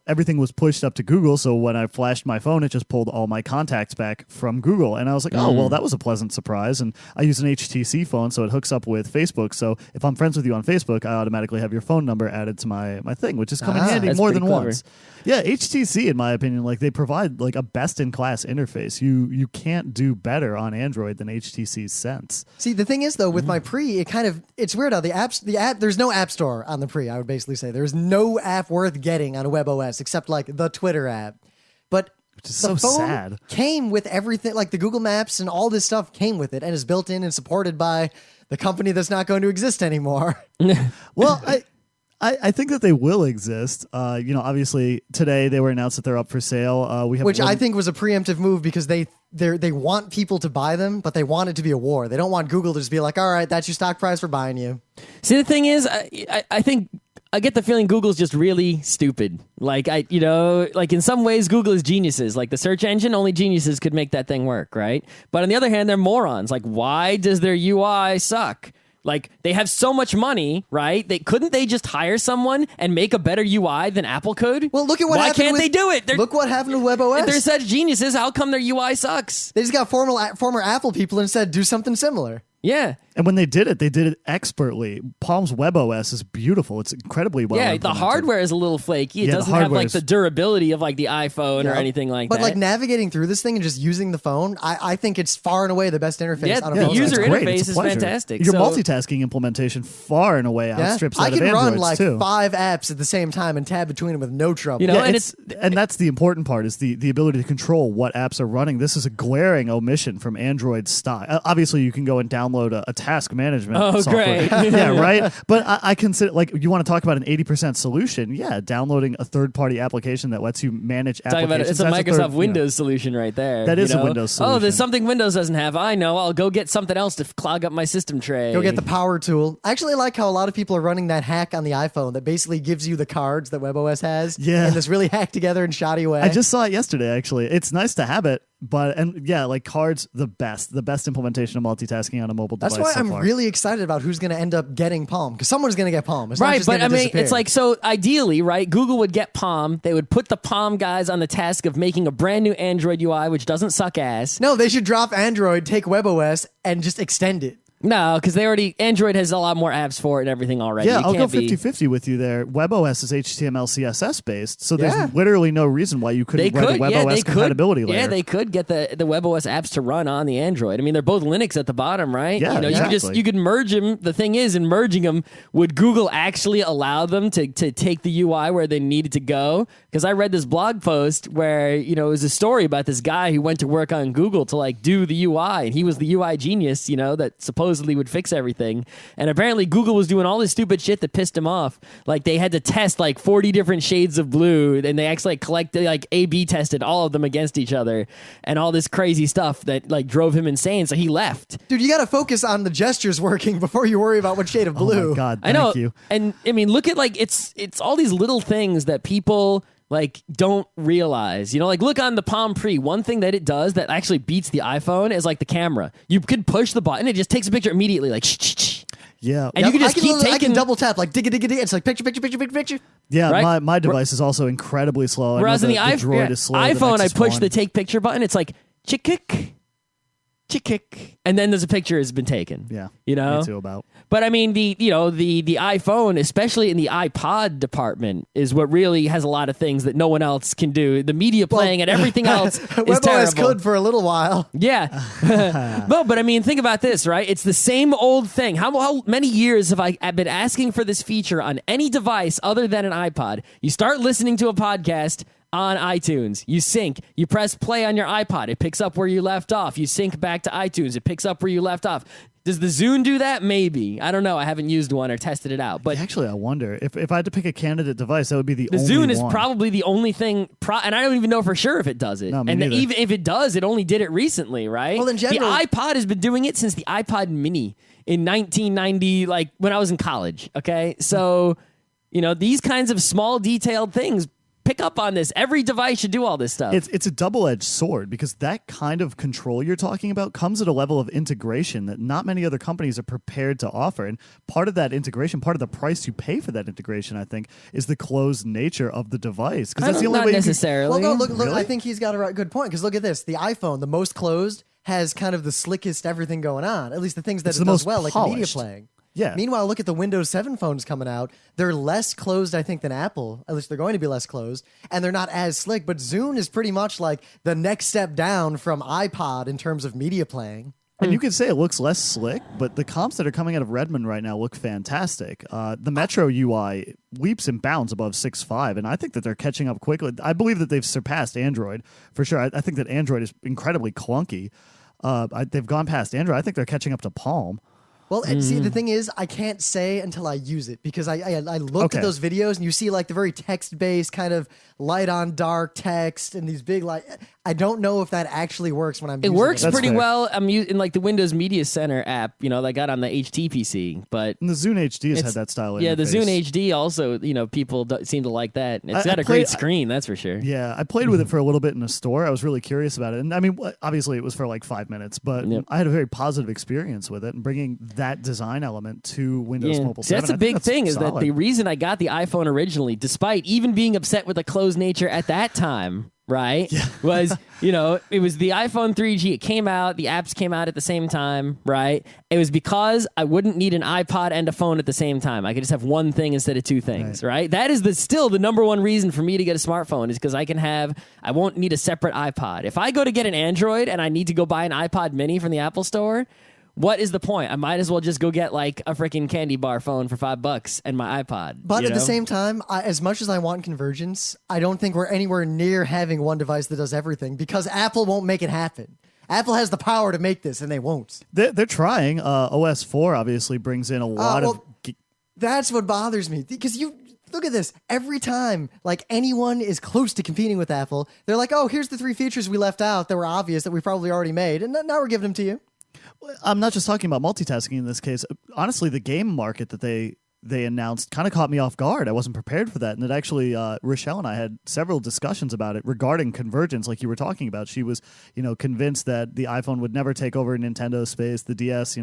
Everything was pushed up to Google, so when I flashed my phone, it just pulled all my contacts back from Google, and I was like, oh well, that was a pleasant surprise. And I use an HTC phone, so it hooks up with Facebook. So if I'm friends with you on Facebook, I automatically have your phone number added to my thing, which has come in handy That's more pretty than clever. once. Yeah, HTC, in my opinion, they provide a best-in-class interface. You can't do better on Android than HTC's Sense. See, the thing is though, with my Pre, it's weird how the app, there's no app store on the Pre. I would basically say there's no app worth getting on a WebOS except like the Twitter app. But Which is the so phone sad. came with everything, like the Google Maps and all this stuff came with it and is built in and supported by the company that's not going to exist anymore. Well, I think that they will exist. Obviously today they were announced that they're up for sale. Which I think was a preemptive move because they want people to buy them, but they want it to be a war. They don't want Google to just be like, all right, that's your stock price for buying you. See, the thing is, I think I get the feeling Google's just really stupid. Like in some ways Google is geniuses. Like the search engine, only geniuses could make that thing work, right? But on the other hand, they're morons. Like, why does their UI suck? Like, they have so much money, right? Couldn't they just hire someone and make a better UI than Apple could? Well, look at what Why happened. can't they do it? Look what happened with WebOS. If they're such geniuses, how come their UI sucks? They just got former Apple people and said do something similar. Yeah. And when they did it expertly. Palm's WebOS is beautiful. It's incredibly well Yeah, the implemented. hardware is a little flaky. It Yeah, the doesn't have like hardware's- the durability of like the iPhone or Yeah. anything like But that. like navigating through this thing and just using the phone, I think it's far and away the best interface Yeah, on a the phone. user it's great. interface It's a is pleasure. fantastic. Your So- multitasking implementation far and away outstrips I that can of run Android's like too. 5 apps at the same time and tab between them with no trouble. You know, Yeah, and and that's the important part is the ability to control what apps are running. This is a glaring omission from Android style. Obviously, you can go and download a task management software. great. Yeah, right? But I consider, like, you want to talk about an 80% solution. Yeah, downloading a third-party application that lets you manage Talk about it. applications. It's a that's Microsoft third- Windows solution right there. That you is a know? Windows Oh, solution. there's something Windows doesn't have. I know. I'll go get something else to clog up my system tray. Go get the power tool. I actually like how a lot of people are running that hack on the iPhone that basically gives you the cards that WebOS has Yeah. in this really hacked together and shoddy way. I just saw it yesterday, actually. It's nice to have it, like cards, the best implementation of multitasking on a mobile That's device why so I'm far. really excited about who's going to end up getting Palm, because someone's going to get Palm. It's not Right, just but gonna I mean, disappear. it's like, so ideally, right, Google would get Palm. They would put the Palm guys on the task of making a brand new Android UI, which doesn't suck ass. no, they should drop Android, take WebOS, and just extend it. No, because Android has a lot more apps for it and everything already. Yeah, You I'll go can't be- 50-50 with you there. WebOS is HTML, CSS based, so there's Yeah. literally no reason why you They couldn't write could, a yeah, WebOS they compatibility could. layer. Yeah, they could get the WebOS apps to run on the Android. I mean, they're both Linux at the bottom, right? Yeah, you know, exactly. you could merge them. The thing is, in merging them, would Google actually allow them to take the UI where they needed to go? Because I read this blog post where, you know, it was a story about this guy who went to work on Google to like do the UI, and he was the UI genius, you know, that supposedly would fix everything. And apparently Google was doing all this stupid shit that pissed him off. Like they had to test like 40 different shades of blue, and they actually A/B tested all of them against each other, and all this crazy stuff that like drove him insane. So he left. Dude, you got to focus on the gestures working before you worry about what shade of blue. Oh my God, I know. thank you. And I mean, look at like it's all these little things that people like don't realize. You know, like look on the Palm Pre. One thing that it does that actually beats the iPhone is like the camera. You could push the button, it just takes a picture immediately, like shh, shh, shh. Yeah. And you can just keep I can taking. double tap, like digga digga digga. It's like picture. Yeah, Right? my device is also incredibly slow. I know Whereas in the Droid is slow. the iPhone, I Nexus push 1. the take picture button. It's like chick-kick, and then there's a picture has been taken. Yeah, you know. me too about. But I mean, the iPhone, especially in the iPod department, is what really has a lot of things that no one else can do. The media playing and everything else is WebOS terrible. could for a little while. Yeah. No, but I mean, think about this, right? It's the same old thing. How many years have I been asking for this feature on any device other than an iPod? You start listening to a podcast on iTunes. You sync. You press play on your iPod. It picks up where you left off. You sync back to iTunes. It picks up where you left off. Does the Zune do that? Maybe. I don't know. I haven't used one or tested it out. But Actually, I wonder if I had to pick a candidate device, that would be the the only Zune is one. probably the only thing, and I don't even know for sure if it does it. No, me and neither. even if it does, it only did it recently, right? Well, in general- the iPod has been doing it since the iPod Mini in 1990, like when I was in college. Okay, so you know these kinds of small, detailed things. Pick up on this. Every device should do all this stuff. It's a double-edged sword because that kind of control you're talking about comes at a level of integration that not many other companies are prepared to offer. And part of that integration, part of the price you pay for that integration, I think, is the closed nature of the device. Because that's the only Not way you can, necessarily. Well, no, look. Really? I think he's got a good point because look at this. The iPhone, the most closed, has kind of the slickest everything going on. At least the things that It's it the does most well, like the media polished. playing. Yeah. Meanwhile, look at the Windows 7 phones coming out. They're less closed, I think, than Apple. At least they're going to be less closed. And they're not as slick. But Zune is pretty much like the next step down from iPod in terms of media playing. And you could say it looks less slick, but the comps that are coming out of Redmond right now look fantastic. The Metro UI leaps and bounds above 6.5, and I think that they're catching up quickly. I believe that they've surpassed Android for sure. I think that Android is incredibly clunky. They've gone past Android. I think they're catching up to Palm. Well, and see, the thing is, I can't say until I use it because I looked at those videos and you see like the very text-based kind of light on dark text and these big I don't know if that actually works when I'm using it. It works pretty fair. well. I'm using like the Windows Media Center app, that I got on the HTPC, but And the Zune HD has had that style. Yeah, the interface. Zune HD also, people seem to like that. It's got a played- great screen, that's for sure. Yeah, I played with it for a little bit in a store. I was really curious about it. And I mean, obviously it was for like 5 minutes, but Yep. I had a very positive experience with it and bringing that design element to Windows Mobile See, 7. that's a I think big that's thing is that solid. the reason I got the iPhone originally, despite even being upset with the closed nature at that time, right, was, it was the iPhone 3G. It came out. The apps came out at the same time, right? It was because I wouldn't need an iPod and a phone at the same time. I could just have one thing instead of two things, right? That is still the number one reason for me to get a smartphone is because I won't need a separate iPod. If I go to get an Android and I need to go buy an iPod mini from the Apple Store, what is the point? I might as well just go get like a freaking candy bar phone for $5 and my iPod. But at the same time, as much as I want convergence, I don't think we're anywhere near having one device that does everything because Apple won't make it happen. Apple has the power to make this, and they won't. They're trying. OS 4 obviously brings in a lot of... That's what bothers me because you... Look at this. Every time, like, anyone is close to competing with Apple, they're like, oh, here's the 3 features we left out that were obvious that we probably already made, and now we're giving them to you. I'm not just talking about multitasking in this case. Honestly, the game market that they announced kind of caught me off guard. I wasn't prepared for that. And it actually, Rochelle and I had several discussions about it regarding convergence, like you were talking about. She was, convinced that the iPhone would never take over Nintendo's space. The DS,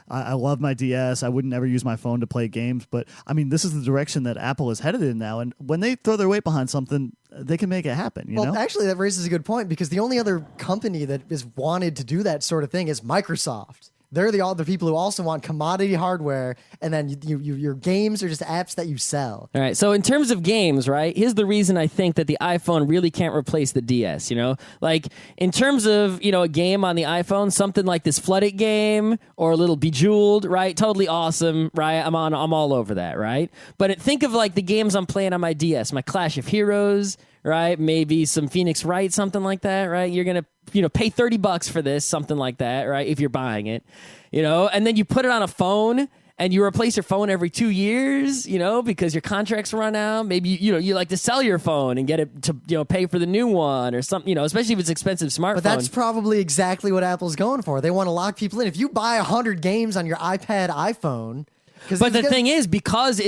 I love my DS. I wouldn't ever use my phone to play games. But, I mean, this is the direction that Apple is headed in now. And when they throw their weight behind something, they can make it happen, you know? Actually, that raises a good point because the only other company that is wanted to do that sort of thing is Microsoft. They're the people who also want commodity hardware, and then your games are just apps that you sell. All right. So in terms of games, right, here's the reason I think that the iPhone really can't replace the DS, Like, in terms of, a game on the iPhone, something like this Flood It game or a little Bejeweled, right? Totally awesome, right? I'm all over that, right? But think of, like, the games I'm playing on my DS, my Clash of Heroes, right? Maybe some Phoenix Wright, something like that, right? You're going to pay $30 for this, something like that, right? If you're buying it, and then you put it on a phone and you replace your phone every 2 years, because your contracts run out. Maybe, you like to sell your phone and get it to, pay for the new one or something, especially if it's expensive smartphone. But that's probably exactly what Apple's going for. They want to lock people in. If you buy 100 games on your iPad, iPhone... But the thing is, because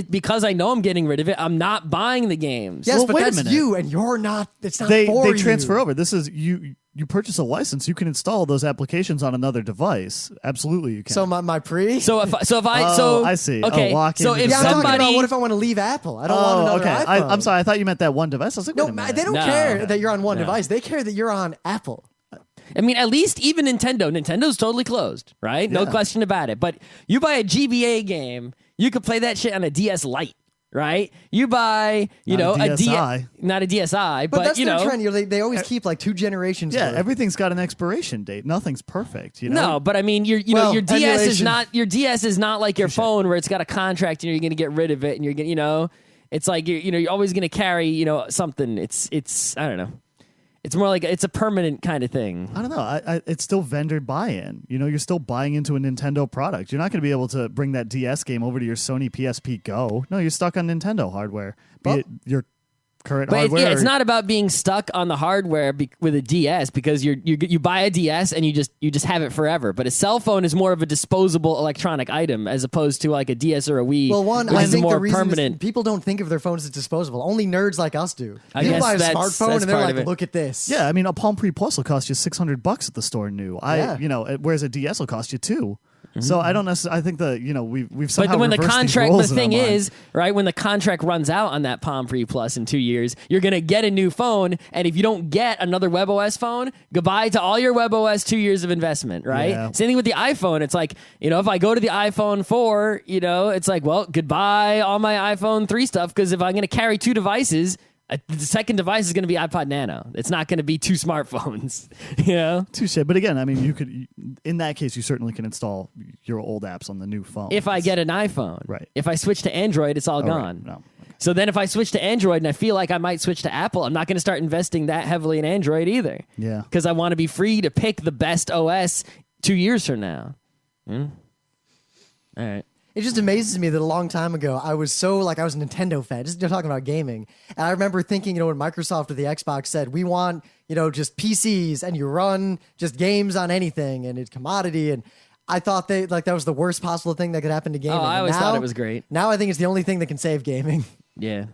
I know I'm getting rid of it, I'm not buying the games. Yes, Well, but wait a that's minute. you, and you're not. It's not They for you. transfer over. This is you purchase a license, you can install those applications on another device. Absolutely, you can. So my pre. So I see. Okay. Lock So in if Yeah, I'm talking somebody, about what if I want to leave Apple? I don't want another okay. iPhone. I'm sorry. I thought you meant that one device. I was like, No, wait a minute. they don't No. care that you're on one No. device. They care that you're on Apple. I mean, at least even Nintendo's totally closed, right? No Yeah. question about it. But you buy a GBA game, you could play that shit on a DS Lite, right? You buy, Not a DSi. not a DSi, But that's you their know, trend. They always keep like 2 generations. Yeah, worth. everything's got an expiration date. Nothing's perfect. No, but I mean, your Well, your DS is emulation. your DS is not like your phone where it's got a contract and you're going to get rid of it and you're going to, it's like you're always going to carry something. It's I don't know. It's more like it's a permanent kind of thing. I don't know. It's still vendor buy-in. You're still buying into a Nintendo product. You're not going to be able to bring that DS game over to your Sony PSP Go. No, you're stuck on Nintendo hardware. Be it your current But hardware. it's not about being stuck on the hardware with a DS because you buy a DS and you just have it forever. But a cell phone is more of a disposable electronic item as opposed to like a DS or a Wii. Well, one, which I is think more the reason is permanent. people don't think of their phones as disposable. Only nerds like us do. I People guess buy a that's smartphone and they're part like, of it. "Look at this." Yeah, I mean, a Palm Pre Plus will cost you $600 at the store new. Whereas a DS will cost you $200. So I don't necessarily. I think we've somehow But when the reversed these contract, roles the in our thing mind. is, right, when the contract runs out on that Palm Pre Plus in 2 years, you're going to get a new phone. And if you don't get another WebOS phone, goodbye to all your WebOS 2 years of investment, right? Yeah. Same thing with the iPhone. It's like, if I go to the iPhone 4, it's like, well, goodbye all my iPhone 3 stuff. Because if I'm going to carry 2 devices, the second device is going to be iPod Nano. It's not going to be 2 smartphones, Touche. But again, I mean, you could. In that case, you certainly can install your old apps on the new phone. If I get an iPhone. Right. If I switch to Android, it's all gone. Right. No. So then if I switch to Android and I feel like I might switch to Apple, I'm not going to start investing that heavily in Android either. Yeah. Because I want to be free to pick the best OS 2 years from now. All right. It just amazes me that a long time ago I was so I was a Nintendo fan, just talking about gaming. And I remember thinking, when Microsoft or the Xbox said, we want, just PCs and you run just games on anything and it's commodity. And I thought that was the worst possible thing that could happen to gaming. Oh, I always thought it was great. Now I think it's the only thing that can save gaming. Yeah.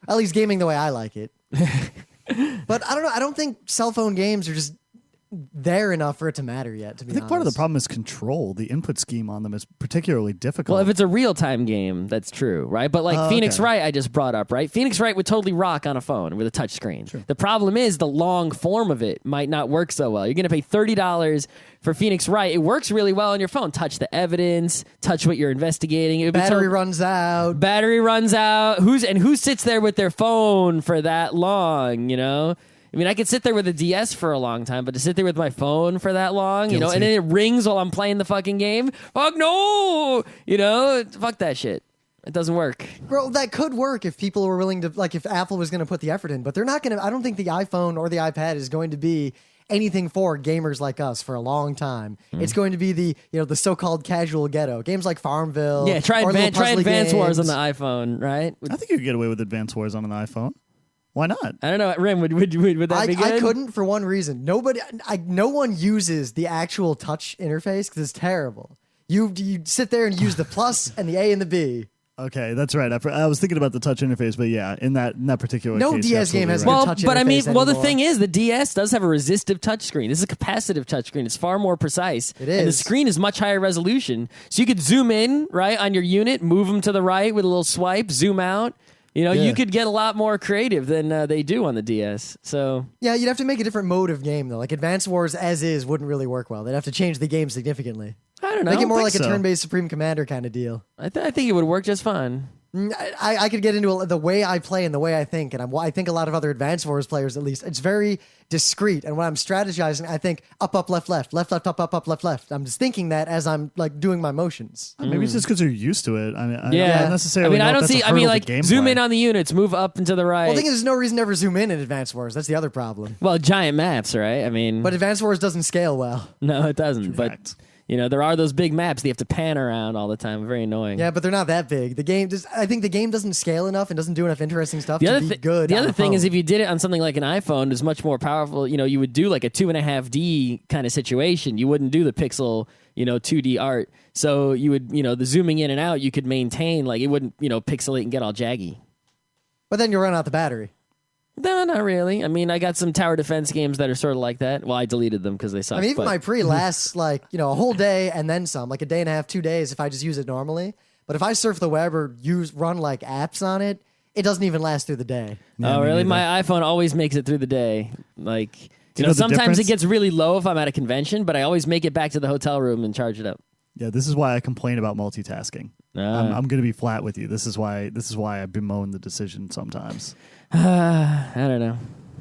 At least gaming the way I like it. But I don't know. I don't think cell phone games are just there enough for it to matter yet, to be honest. I think part of the problem is control. The input scheme on them is particularly difficult. Well, if it's a real-time game, that's true, right? But Phoenix Wright I just brought up, right? Phoenix Wright would totally rock on a phone with a touch screen. Sure. The problem is the long form of it might not work so well. You're going to pay $30 for Phoenix Wright. It works really well on your phone. Touch the evidence, touch what you're investigating. Battery runs out. Battery runs out. Who sits there with their phone for that long, I mean, I could sit there with a DS for a long time, but to sit there with my phone for that long, and then it rings while I'm playing the fucking game, fuck no! Fuck that shit. It doesn't work. Bro, that could work if people were willing to, if Apple was going to put the effort in, but they're not going to. I don't think the iPhone or the iPad is going to be anything for gamers like us for a long time. It's going to be the so-called casual ghetto. Games like Farmville. Yeah, try Advance Wars on the iPhone, right? I think you could get away with Advance Wars on an iPhone. Why not? I don't know. Rim, would that be good? I couldn't for one reason. No one uses the actual touch interface because it's terrible. You sit there and use the plus and the A and the B. Okay, that's right. I was thinking about the touch interface, but yeah, in that particular case, DS game has right. a touch interface the anymore. thing is, the DS does have a resistive touchscreen. This is a capacitive touchscreen. It's far more precise. It is. And the screen is much higher resolution, so you could zoom in right on your unit, move them to the right with a little swipe, zoom out. You could get a lot more creative than they do on the DS. So yeah, you'd have to make a different mode of game though. Like Advance Wars as is wouldn't really work well. They'd have to change the game significantly. I don't know. Make it more like a turn-based Supreme Commander kind of deal. I think it would work just fine. I could get into the way I play and the way I think, and I think a lot of other Advance Wars players at least. It's very discreet, and when I'm strategizing, I think up, left, left, up, left, left. I'm just thinking that as I'm doing my motions. Maybe it's just because you're used to it. I mean, I yeah. don't necessarily. I don't see. Zoom in on. on the units, move up and to the right. Well, the thing is, there's no reason to ever zoom in Advance Wars. That's the other problem. Well, giant maps, right? But Advance Wars doesn't scale well. No, it doesn't. But there are those big maps that you have to pan around all the time. Very annoying. Yeah, but they're not that big. I think the game doesn't scale enough and doesn't do enough interesting stuff to be good. The other thing is if you did it on something like an iPhone, it's much more powerful. You would do like a 2.5D kind of situation. You wouldn't do the pixel, 2D art. So you would, the zooming in and out, you could maintain, it wouldn't, pixelate and get all jaggy. But then you run out the battery. No, not really. I mean, I got some tower defense games that are sort of like that. Well, I deleted them because they suck. I mean, even my pre lasts a whole day and then some, like a day and a half, 2 days if I just use it normally. But if I surf the web or run apps on it, it doesn't even last through the day. Oh, really? My iPhone always makes it through the day. Sometimes it gets really low if I'm at a convention, but I always make it back to the hotel room and charge it up. Yeah, this is why I complain about multitasking. I'm going to be flat with you. This is why I bemoan the decision sometimes. I don't know.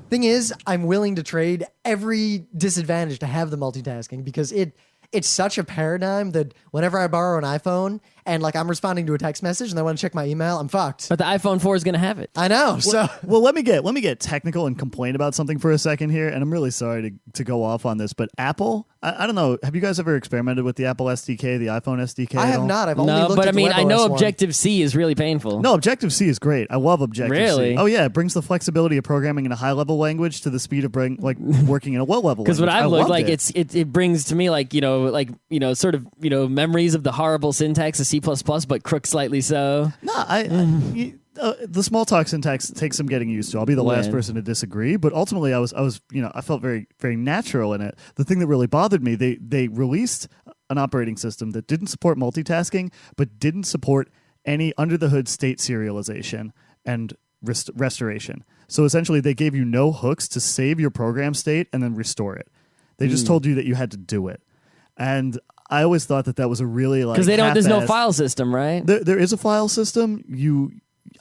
Thing is, I'm willing to trade every disadvantage to have the multitasking because it's such a paradigm that whenever I borrow an iPhone and I'm responding to a text message and I want to check my email, I'm fucked. But the iPhone 4 is going to have it. I know. Well, let me get technical and complain about something for a second here, and I'm really sorry to go off on this, but Apple, I don't know, have you guys ever experimented with the Apple SDK, the iPhone SDK? I have not. I've only looked but at I mean, I know WebOS Objective-C is really painful. No, Objective-C is great. I love Objective-C. Really? Oh yeah, it brings the flexibility of programming in a high-level language to the speed of working in a low-level language. Because what I've looked it. it brings to me sort of memories of the horrible syntax of C++, but crooked slightly so. No, the small talk syntax takes some getting used to. I'll be the last person to disagree, but ultimately I felt very, very natural in it. The thing that really bothered me, they released an operating system that didn't support multitasking, but didn't support any under the hood state serialization and restoration. So essentially they gave you no hooks to save your program state and then restore it. They just told you that you had to do it. And I always thought that was a really because there's no file system, right? There is a file system.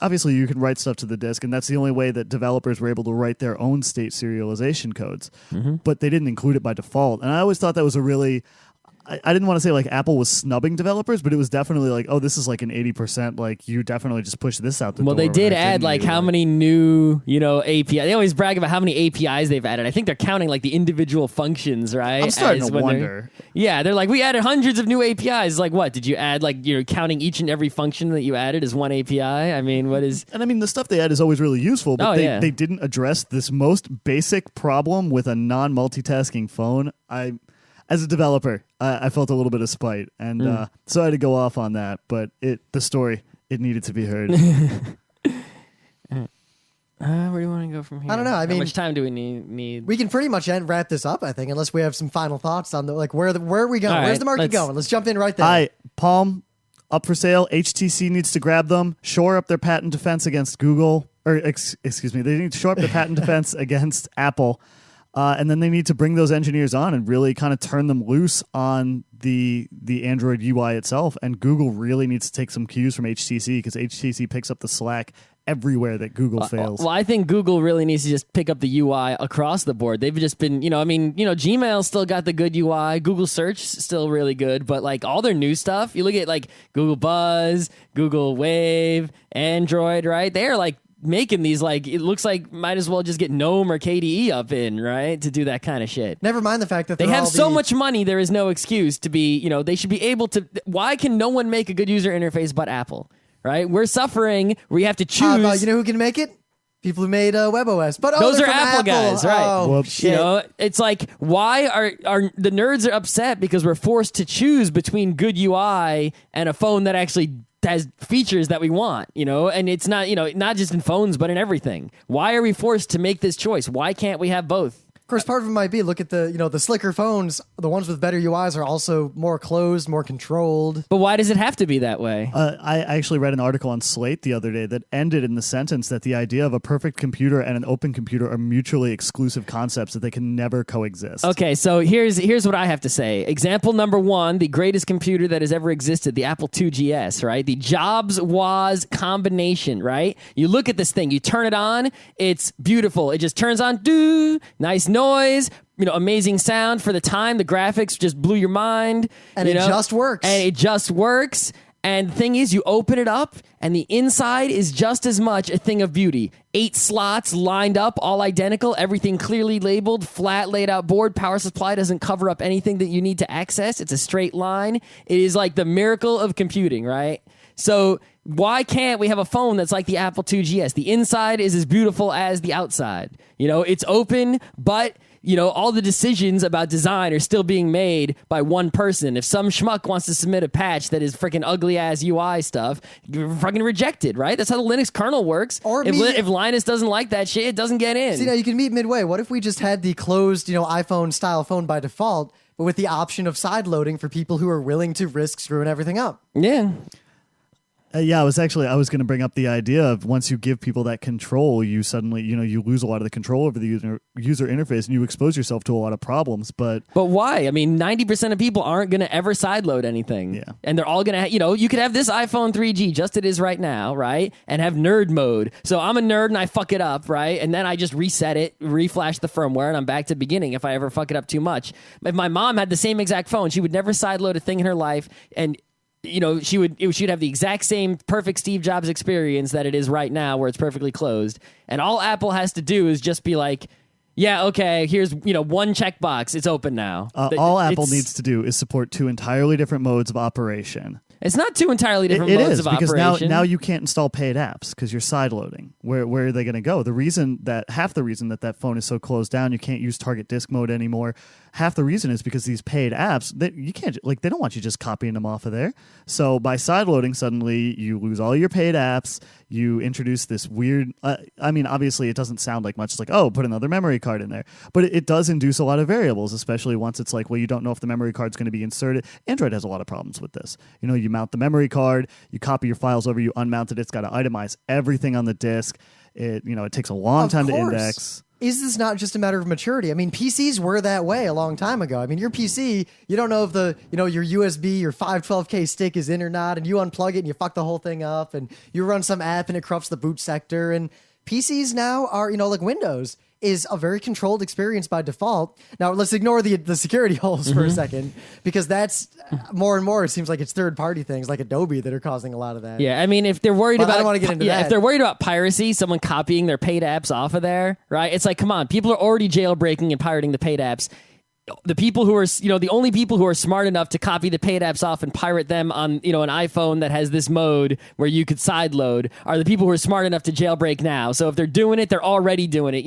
Obviously you can write stuff to the disk, and that's the only way that developers were able to write their own state serialization codes. Mm-hmm. But they didn't include it by default, and I always thought that was a really I didn't want to say like Apple was snubbing developers, but it was definitely like, oh, this is like an 80%. Like you definitely just push this out the door. Well, they did add like how many new, API. They always brag about how many APIs they've added. I think they're counting like the individual functions, right? I'm starting to wonder. They're like, we added hundreds of new APIs. Like what? Did you add like you're counting each and every function that you added as one API? I mean, what is? And I mean, the stuff they add is always really useful, but they didn't address this most basic problem with a non-multitasking phone. As a developer, I felt a little bit of spite, and so I had to go off on that. But the story, it needed to be heard. Where do you want to go from here? I don't know. I mean, how much time do we need? We can pretty much wrap this up, I think, unless we have some final thoughts on where are we going? All Where's the market going? Let's jump in right there. Hi, Palm, up for sale. HTC needs to grab them, shore up their patent defense against Google, or excuse me, they need to shore up their patent defense against Apple. And then they need to bring those engineers on and really kind of turn them loose on the Android UI itself. And Google really needs to take some cues from HTC because HTC picks up the slack everywhere that Google fails. Well, I think Google really needs to just pick up the UI across the board. They've just been, Gmail still got the good UI. Google Search still really good, but like all their new stuff, you look at like Google Buzz, Google Wave, Android, right? They're like making these like it looks like might as well just get GNOME or KDE up in, right, to do that kind of shit. Never mind the fact that they have so much money, there is no excuse to be, they should be able to. Why can no one make a good user interface but Apple, right? We're suffering. We have to choose. You know who can make it? People who made WebOS, but those are Apple guys, right? Oh, shit. It's like why are the nerds are upset because we're forced to choose between good UI and a phone that actually has features that we want, and it's not, not just in phones, but in everything. Why are we forced to make this choice? Why can't we have both? Of course, part of it might be look at the slicker phones. The ones with better UIs are also more closed, more controlled. But why does it have to be that way? I actually read an article on Slate the other day that ended in the sentence that the idea of a perfect computer and an open computer are mutually exclusive concepts that they can never coexist. Okay, so here's what I have to say. Example number one, the greatest computer that has ever existed, the Apple IIgs, right? The Jobs-Woz combination, right? You look at this thing, you turn it on, it's beautiful. It just turns on, nice noise, amazing sound for the time. The graphics just blew your mind. And it just works. And the thing is, you open it up, and the inside is just as much a thing of beauty. 8 slots lined up, all identical, everything clearly labeled, flat laid out board. Power supply doesn't cover up anything that you need to access. It's a straight line. It is like the miracle of computing, right? So why can't we have a phone that's like the Apple IIgs? The inside is as beautiful as the outside. It's open, but all the decisions about design are still being made by one person. If some schmuck wants to submit a patch that is freaking ugly ass UI stuff, you're fucking rejected, right? That's how the Linux kernel works. Or if Linus doesn't like that shit, it doesn't get in. See, now you can meet midway. What if we just had the closed, iPhone style phone by default, but with the option of side loading for people who are willing to risk screwing everything up? Yeah. I was going to bring up the idea of once you give people that control, you suddenly, you lose a lot of the control over the user interface and you expose yourself to a lot of problems. But why? I mean, 90% of people aren't going to ever sideload anything. Yeah. And they're all going to, you could have this iPhone 3G just as it is right now, right? And have nerd mode. So I'm a nerd and I fuck it up, right? And then I just reset it, reflash the firmware, and I'm back to the beginning if I ever fuck it up too much. If my mom had the same exact phone, she would never sideload a thing in her life, and she'd have the exact same perfect Steve Jobs experience that it is right now where it's perfectly closed. And all Apple has to do is just be like, yeah, okay, here's, one checkbox. It's open now. All Apple needs to do is support 2 entirely different modes of operation. It's not 2 entirely different modes of because operation. now you can't install paid apps because you're sideloading. Where are they going to go? Half the reason that phone is so closed down, you can't use target disk mode anymore. Half the reason is because these paid apps, you can't, they don't want you just copying them off of there. So by sideloading, suddenly you lose all your paid apps. You introduce this weird, obviously it doesn't sound like much. It's like, oh, put another memory card in there. But it does induce a lot of variables, especially once it's like, well, you don't know if the memory card's going to be inserted. Android has a lot of problems with this. You mount the memory card, you copy your files over, you unmount it. It's got to itemize everything on the disk. It takes a long time to index. Is this not just a matter of maturity? I mean, PCs were that way a long time ago. I mean, your PC, you don't know if your USB, your 512K stick is in or not, and you unplug it and you fuck the whole thing up, and you run some app and it corrupts the boot sector. And PCs now are, like Windows. is a very controlled experience by default. Now let's ignore the security holes for a second, because that's more and more. It seems like it's third-party things like Adobe that are causing a lot of that. Yeah, I mean, if they're worried Well, I about, don't wanna get into that. if they're worried about piracy, someone copying their paid apps off of there, right? It's like, come on, people are already jailbreaking and pirating the paid apps. The people who are, the only people who are smart enough to copy the paid apps off and pirate them on, an iPhone that has this mode where you could sideload are the people who are smart enough to jailbreak now. So if they're doing it, they're already doing it.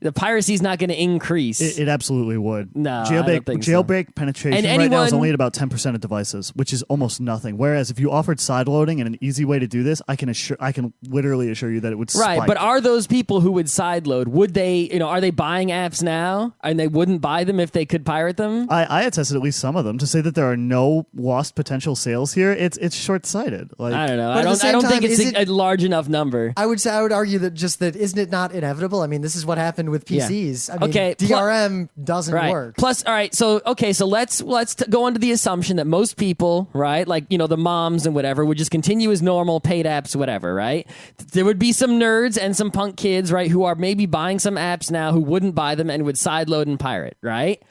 The piracy's not going to increase. It absolutely would. No, I don't think so. Jailbreak penetration And right now is anyone- only at about 10% of devices, which is almost nothing. Whereas if you offered sideloading and an easy way to do this, I can literally assure you that it would spike. Right, but are those people who would sideload, would they, are they buying apps now and they wouldn't buy them if they could pirate them? I had tested at least some of them. To say that there are no lost potential sales here, it's short-sighted. Like, I don't know. But at the I same don't think time, it's is a large enough number. I would argue that isn't it not inevitable? I mean, this is what happened with PCs. I mean, Okay, DRM doesn't Right. work. Plus, all right. So let's go under the assumption that most people, right, like the moms and whatever, would just continue as normal, paid apps, whatever, right? There would be some nerds and some punk kids, right, who are maybe buying some apps now who wouldn't buy them and would sideload and pirate, right?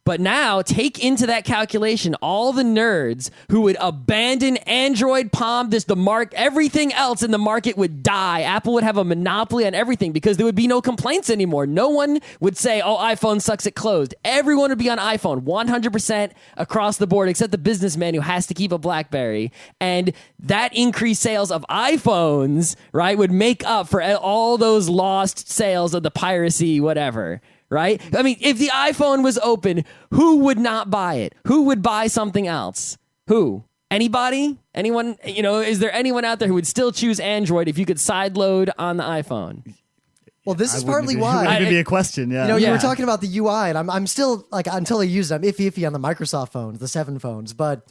But now take into that calculation all the nerds who would abandon Android, Palm, everything else in the market would die. Apple would have a monopoly on everything because there would be no complaints anymore. No one would say, oh, iPhone sucks, it closed. Everyone would be on iPhone 100% across the board except the businessman who has to keep a BlackBerry. And that increased sales of iPhones, right, would make up for all those lost sales of the piracy, whatever. Right? I mean, if the iPhone was open, who would not buy it? Who would buy something else? Who? Anybody? Anyone? Is there anyone out there who would still choose Android if you could sideload on the iPhone? Well, this is It partly wouldn't why. be a question. Yeah. You Yeah. were talking about the UI, and I'm still, like, until I use it, I'm iffy on the Microsoft phones, the 7 phones. But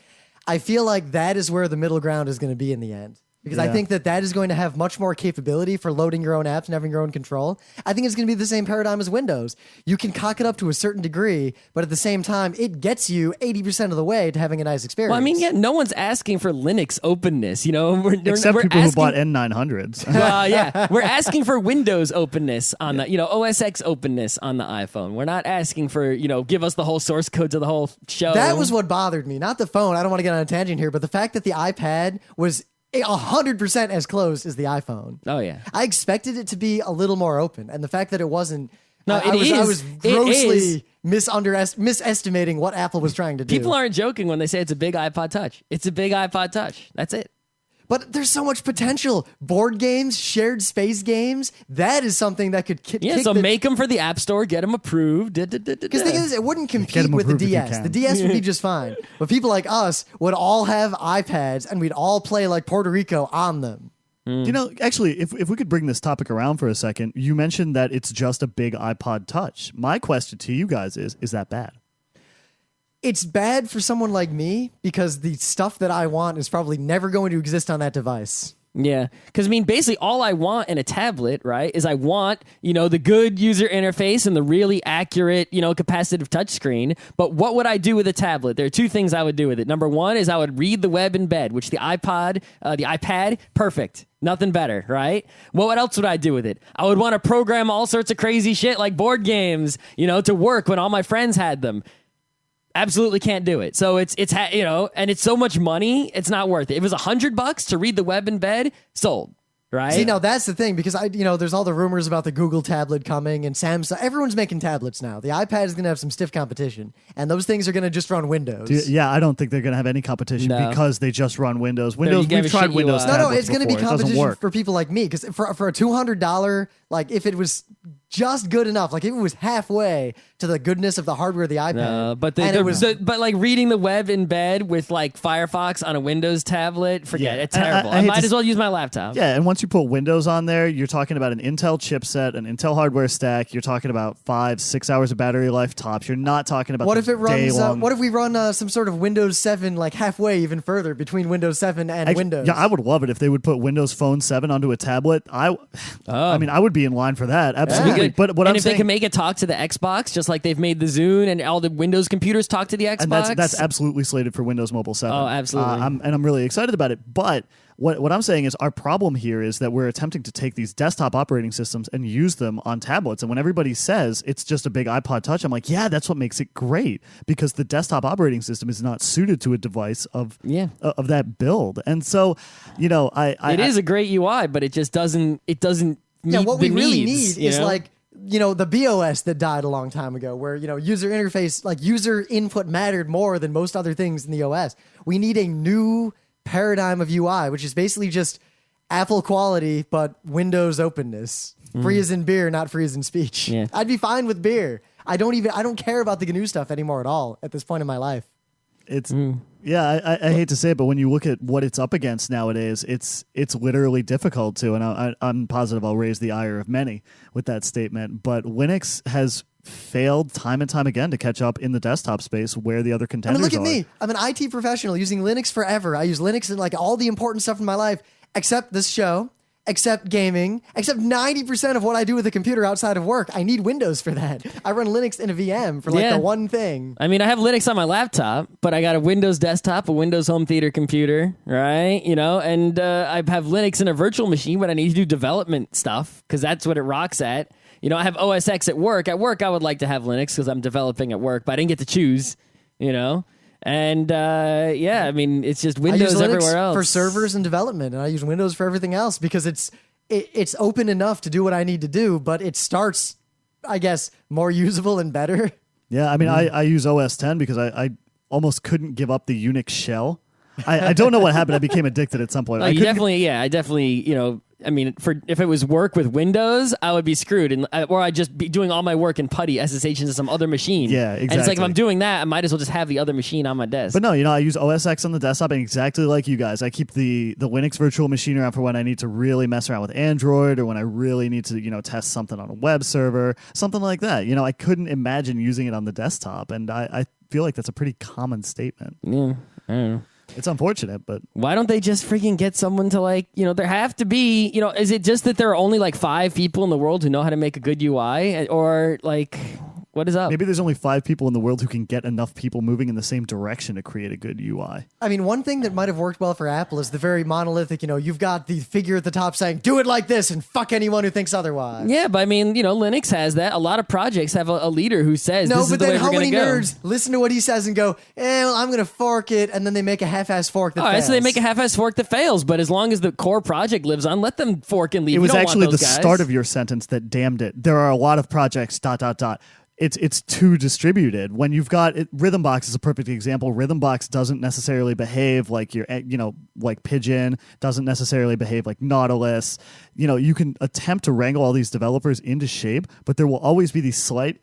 I feel like that is where the middle ground is going to be in the end. Because I Yeah. think that is going to have much more capability for loading your own apps and having your own control. I think it's going to be the same paradigm as Windows. You can cock it up to a certain degree, but at the same time, it gets you 80% of the way to having a nice experience. Well, I mean, yeah, no one's asking for Linux openness. Except we're people who asking- bought N900s. yeah, we're asking for Windows openness on the, OS X openness on the iPhone. We're not asking for, give us the whole source code to the whole show. That was what bothered me. Not the phone. I don't want to get on a tangent here, but the fact that the iPad was 100% as closed as the iPhone. Oh, yeah. I expected it to be a little more open, and the fact that it wasn't. No, I was It grossly is. misestimating what Apple was trying to do. People aren't joking when they say it's a big iPod Touch. It's a big iPod Touch. That's it. But there's so much potential. Board games, shared space games. That is something that could kick. Yeah, so make them for the App Store, get them approved. Because the thing is, it wouldn't compete 'em with the approved if you DS. can. The DS would be just fine. But people like us would all have iPads, and we'd all play like Puerto Rico on them. Actually, if we could bring this topic around for a second, you mentioned that it's just a big iPod Touch. My question to you guys is that bad? It's bad for someone like me because the stuff that I want is probably never going to exist on that device. Yeah, because basically all I want in a tablet, right, is I want, the good user interface and the really accurate, capacitive touchscreen. But what would I do with a tablet? There are two things I would do with it. Number one is I would read the web in bed, which the iPad, perfect. Nothing better, right? What else would I do with it? I would want to program all sorts of crazy shit like board games, to work when all my friends had them. Absolutely can't do it. So and it's so much money, it's not worth it. If it was $100 to read the web in bed, sold. Right? See, now that's the thing because there's all the rumors about the Google tablet coming and Samsung. Everyone's making tablets now. The iPad is going to have some stiff competition, and those things are going to just run Windows. Yeah, I don't think they're going to have any competition No. because they just run Windows. you give We've a tried shit Windows. UI. No, tablets it's going to be before. It doesn't competition work. for people like me because for a $200, like if it was just good enough, like if it was halfway to the goodness of the hardware of the iPad. No, but and it was but like reading the web in bed with like Firefox on a Windows tablet, forget Yeah. it. It's terrible. I I hate might to as well use my laptop. Yeah, and once you put Windows on there, you're talking about an Intel chipset, an Intel hardware stack. You're talking about 5-6 hours of battery life tops. You're not talking about what the if it runs? day-long- What if we run some sort of Windows 7 like halfway even further between Windows 7 and Windows? Yeah, I would love it if they would put Windows Phone 7 onto a tablet. I mean, I would be in line for that. Absolutely. But what and I'm if saying, they can make it talk to the Xbox, just like they've made the Zune and all the Windows computers talk to the Xbox. and that's absolutely slated for Windows Mobile 7. Oh, absolutely. I'm really excited about it. But what I'm saying is our problem here is that we're attempting to take these desktop operating systems and use them on tablets. And when everybody says it's just a big iPod Touch, I'm like, yeah, that's what makes it great, because the desktop operating system is not suited to a device of that build. And so, it is a great UI, but it just doesn't. It doesn't. Yeah, meet what the we really needs, need is like, the BOS that died a long time ago, where, user interface, like user input mattered more than most other things in the OS. We need a new paradigm of UI, which is basically just Apple quality, but Windows openness. Free as in beer, not free as in speech. Yeah. I'd be fine with beer. I don't care about the GNU stuff anymore at all at this point in my life. It's I hate to say it, but when you look at what it's up against nowadays, it's literally difficult to. And I'm positive I'll raise the ire of many with that statement. But Linux has failed time and time again to catch up in the desktop space where the other contenders look at are. me. I'm an IT professional using Linux forever. I use Linux in like all the important stuff in my life, except this show, except gaming, except 90% of what I do with a computer outside of work. I need Windows for that. I run Linux in a VM for the one thing. I mean, I have Linux on my laptop, but I got a Windows desktop, a Windows home theater computer, right? And I have Linux in a virtual machine when I need to do development stuff, because that's what it rocks at. I have OS X at work. At work, I would like to have Linux because I'm developing at work, but I didn't get to choose, And I mean, it's just Windows I use Linux everywhere else for servers and development, and I use Windows for everything else because it's open enough to do what I need to do, but it starts, I guess, more usable and better. Yeah, I mean, I use OS 10 because I almost couldn't give up the Unix shell. I don't know what happened. I became addicted at some point. I definitely, I mean, if it was work with Windows, I would be screwed, or I'd just be doing all my work in PuTTY SSH into some other machine. Yeah, exactly. And it's like, if I'm doing that, I might as well just have the other machine on my desk. But no, I use OS X on the desktop, and exactly like you guys, I keep the Linux virtual machine around for when I need to really mess around with Android, or when I really need to, test something on a web server, something like that. I couldn't imagine using it on the desktop, and I feel like that's a pretty common statement. Yeah, I don't know. It's unfortunate, but why don't they just freaking get someone to there have to be, is it just that there are only 5 people in the world who know how to make a good UI, or what is up? Maybe there's only 5 people in the world who can get enough people moving in the same direction to create a good UI. I mean, one thing that might have worked well for Apple is the very monolithic, you've got the figure at the top saying, do it like this and fuck anyone who thinks otherwise. Yeah, but I mean, Linux has that. A lot of projects have a leader who says, this is the way we're going to go. How many nerds listen to what he says and go, I'm going to fork it, and then they make a half-ass fork that fails. All right, so they make a half-ass fork that fails, but as long as the core project lives on, let them fork and leave. It was actually the guys. start of your sentence that damned it. There are a lot of projects, ... It's too distributed. When you've got Rhythmbox is a perfect example. Rhythmbox doesn't necessarily behave like your, like Pigeon, doesn't necessarily behave like Nautilus. You can attempt to wrangle all these developers into shape, but there will always be these slight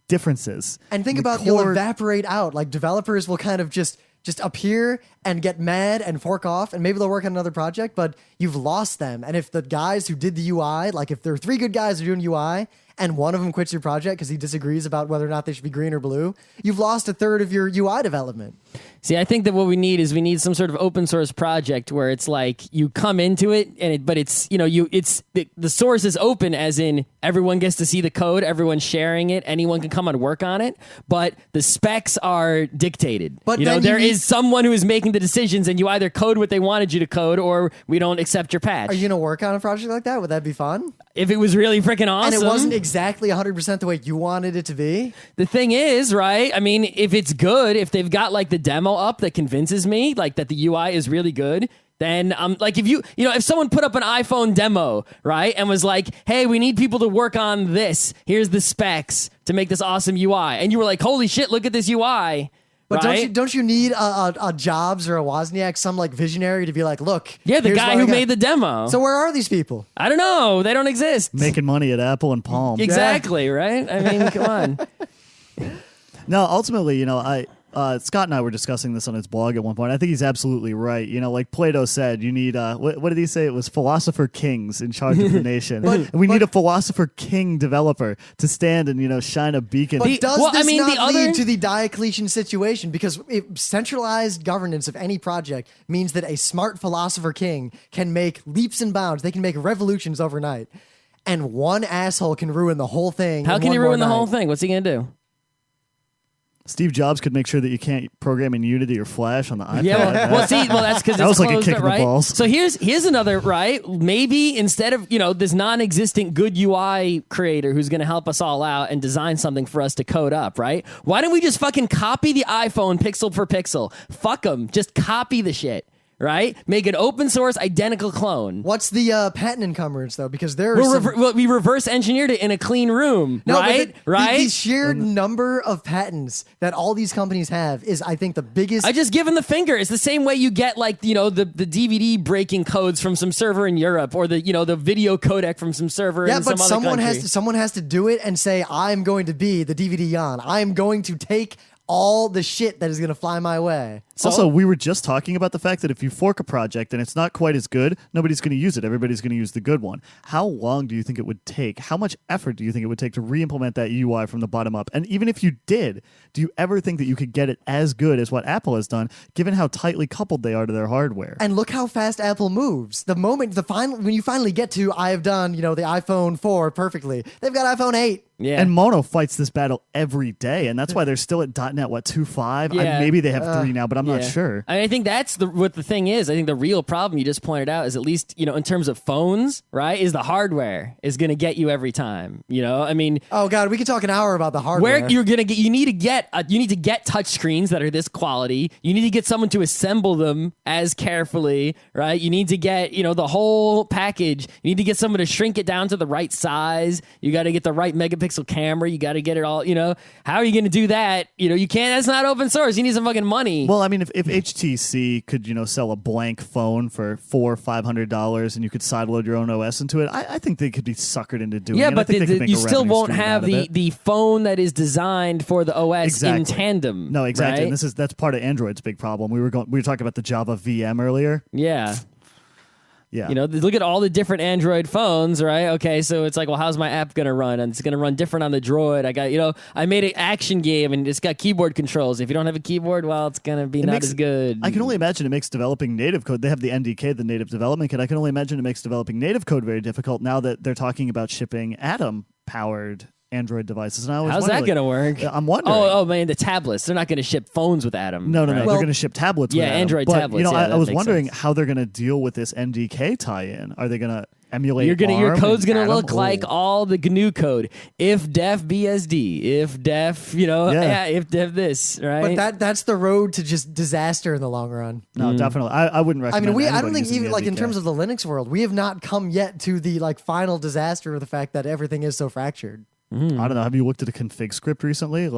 differences. And think about, you'll evaporate out. Like, developers will kind of just appear and get mad and fork off, and maybe they'll work on another project, but you've lost them. And if the guys who did the UI, if there are 3 good guys who are doing UI, and one of them quits your project because he disagrees about whether or not they should be green or blue, you've lost a third of your UI development. See, I think that what we need some sort of open source project where it's you come into it, but it's, the source is open, as in everyone gets to see the code, everyone's sharing it, anyone can come and work on it, but the specs are dictated. But there is someone who is making the decisions, and you either code what they wanted you to code, or we don't accept your patch. Are you going to work on a project like that? Would that be fun? If it was really freaking awesome. And it wasn't exactly 100% the way you wanted it to be? The thing is, right, I mean, if it's good, if they've got the demo up that convinces me that the UI is really good, then if someone put up an iPhone demo, right, and was like, hey, we need people to work on this, here's the specs to make this awesome UI, and you were like, holy shit, look at this UI. But right? don't you need a Jobs or a Wozniak, some visionary to be like, look. Yeah, the guy who made the demo. So where are these people? I don't know. They don't exist. Making money at Apple and Palm. Exactly, right? I mean, come on. No, ultimately, Scott and I were discussing this on his blog at one point. I think he's absolutely right. Like Plato said, you need what did he say? It was philosopher kings in charge of the nation. We need a philosopher king developer to stand and shine a beacon. But does this not lead to the Diocletian situation? Because centralized governance of any project means that a smart philosopher king can make leaps and bounds. They can make revolutions overnight. and one asshole can ruin the whole thing. How in can one he more ruin the whole night. thing? What's he gonna do? Steve Jobs could make sure that you can't program in Unity or Flash on the iPad. Yeah, well, that's because That it's was like a closed, kick in the right? balls. So here's another, right? Maybe instead of this non-existent good UI creator who's going to help us all out and design something for us to code up, right? Why don't we just fucking copy the iPhone pixel for pixel? Fuck them, just copy the shit. Right? Make an open source identical clone. What's the patent encumbrance though? Because there are We reverse engineered it in a clean room. No, right? but right? The sheer number of patents that all these companies have is, I think, the biggest. I just give them the finger. It's the same way you get the DVD breaking codes from some server in Europe, or the video codec from some server in some other country. someone has to do it and say, I'm going to be the DVD Jan. I am going to take all the shit that is going to fly my way. Also, we were just talking about the fact that if you fork a project and it's not quite as good, nobody's going to use it. Everybody's going to use the good one. How long do you think it would take? How much effort do you think it would take to re-implement that UI from the bottom up? And even if you did, do you ever think that you could get it as good as what Apple has done, given how tightly coupled they are to their hardware? And look how fast Apple moves. When you finally get to, I have done, the iPhone 4 perfectly. They've got iPhone 8. Yeah. And Mono fights this battle every day, and that's why they're still at .NET 2.5. Yeah. Maybe they have 3 now, but I'm not sure. I think that's what the thing is. I think the real problem you just pointed out is, at least in terms of phones, right? Is the hardware is going to get you every time. Oh God, we could talk an hour about the hardware. Where you need to get touch screens that are this quality. You need to get someone to assemble them as carefully, right? You need to get the whole package. You need to get someone to shrink it down to the right size. You got to get the right megapixel camera. You got to get it all. How are you going to do that? You can't. That's not open source. You need some fucking money. Well, I mean, if HTC could sell a blank phone for $400-$500 and you could sideload your own OS into it, I think they could be suckered into doing it. Yeah, but you still revenue won't stream have out of it. the phone that is designed for the OS Exactly. in tandem. No, exactly. Right? And that's part of Android's big problem. We were talking about the Java VM earlier. Yeah. Yeah. Look at all the different Android phones, right? Okay, so it's like, well, how's my app going to run? And it's going to run different on the Droid. I got, I made an action game and it's got keyboard controls. If you don't have a keyboard, well, it's going to be not as good. I can only imagine it makes developing native code. They have the NDK, the native development kit. I can only imagine it makes developing native code very difficult now that they're talking about shipping Atom-powered Android devices. And how's that going to work? I'm wondering. Oh, man, the tablets. They're not going to ship phones with Atom. No. right? They're going to ship tablets with Atom. Android but, tablets. I was makes wondering sense. how they're going to deal with this NDK tie-in. Are they going to emulate your code's going to look like all the GNU code. If def BSD, if def, if def this, right? But that's the road to just disaster in the long run. No, definitely. I wouldn't recommend I don't think using even the in NDK. terms of the Linux world, we have not come yet to the final disaster of the fact that everything is so fractured. I don't know. Have you looked at a config script recently?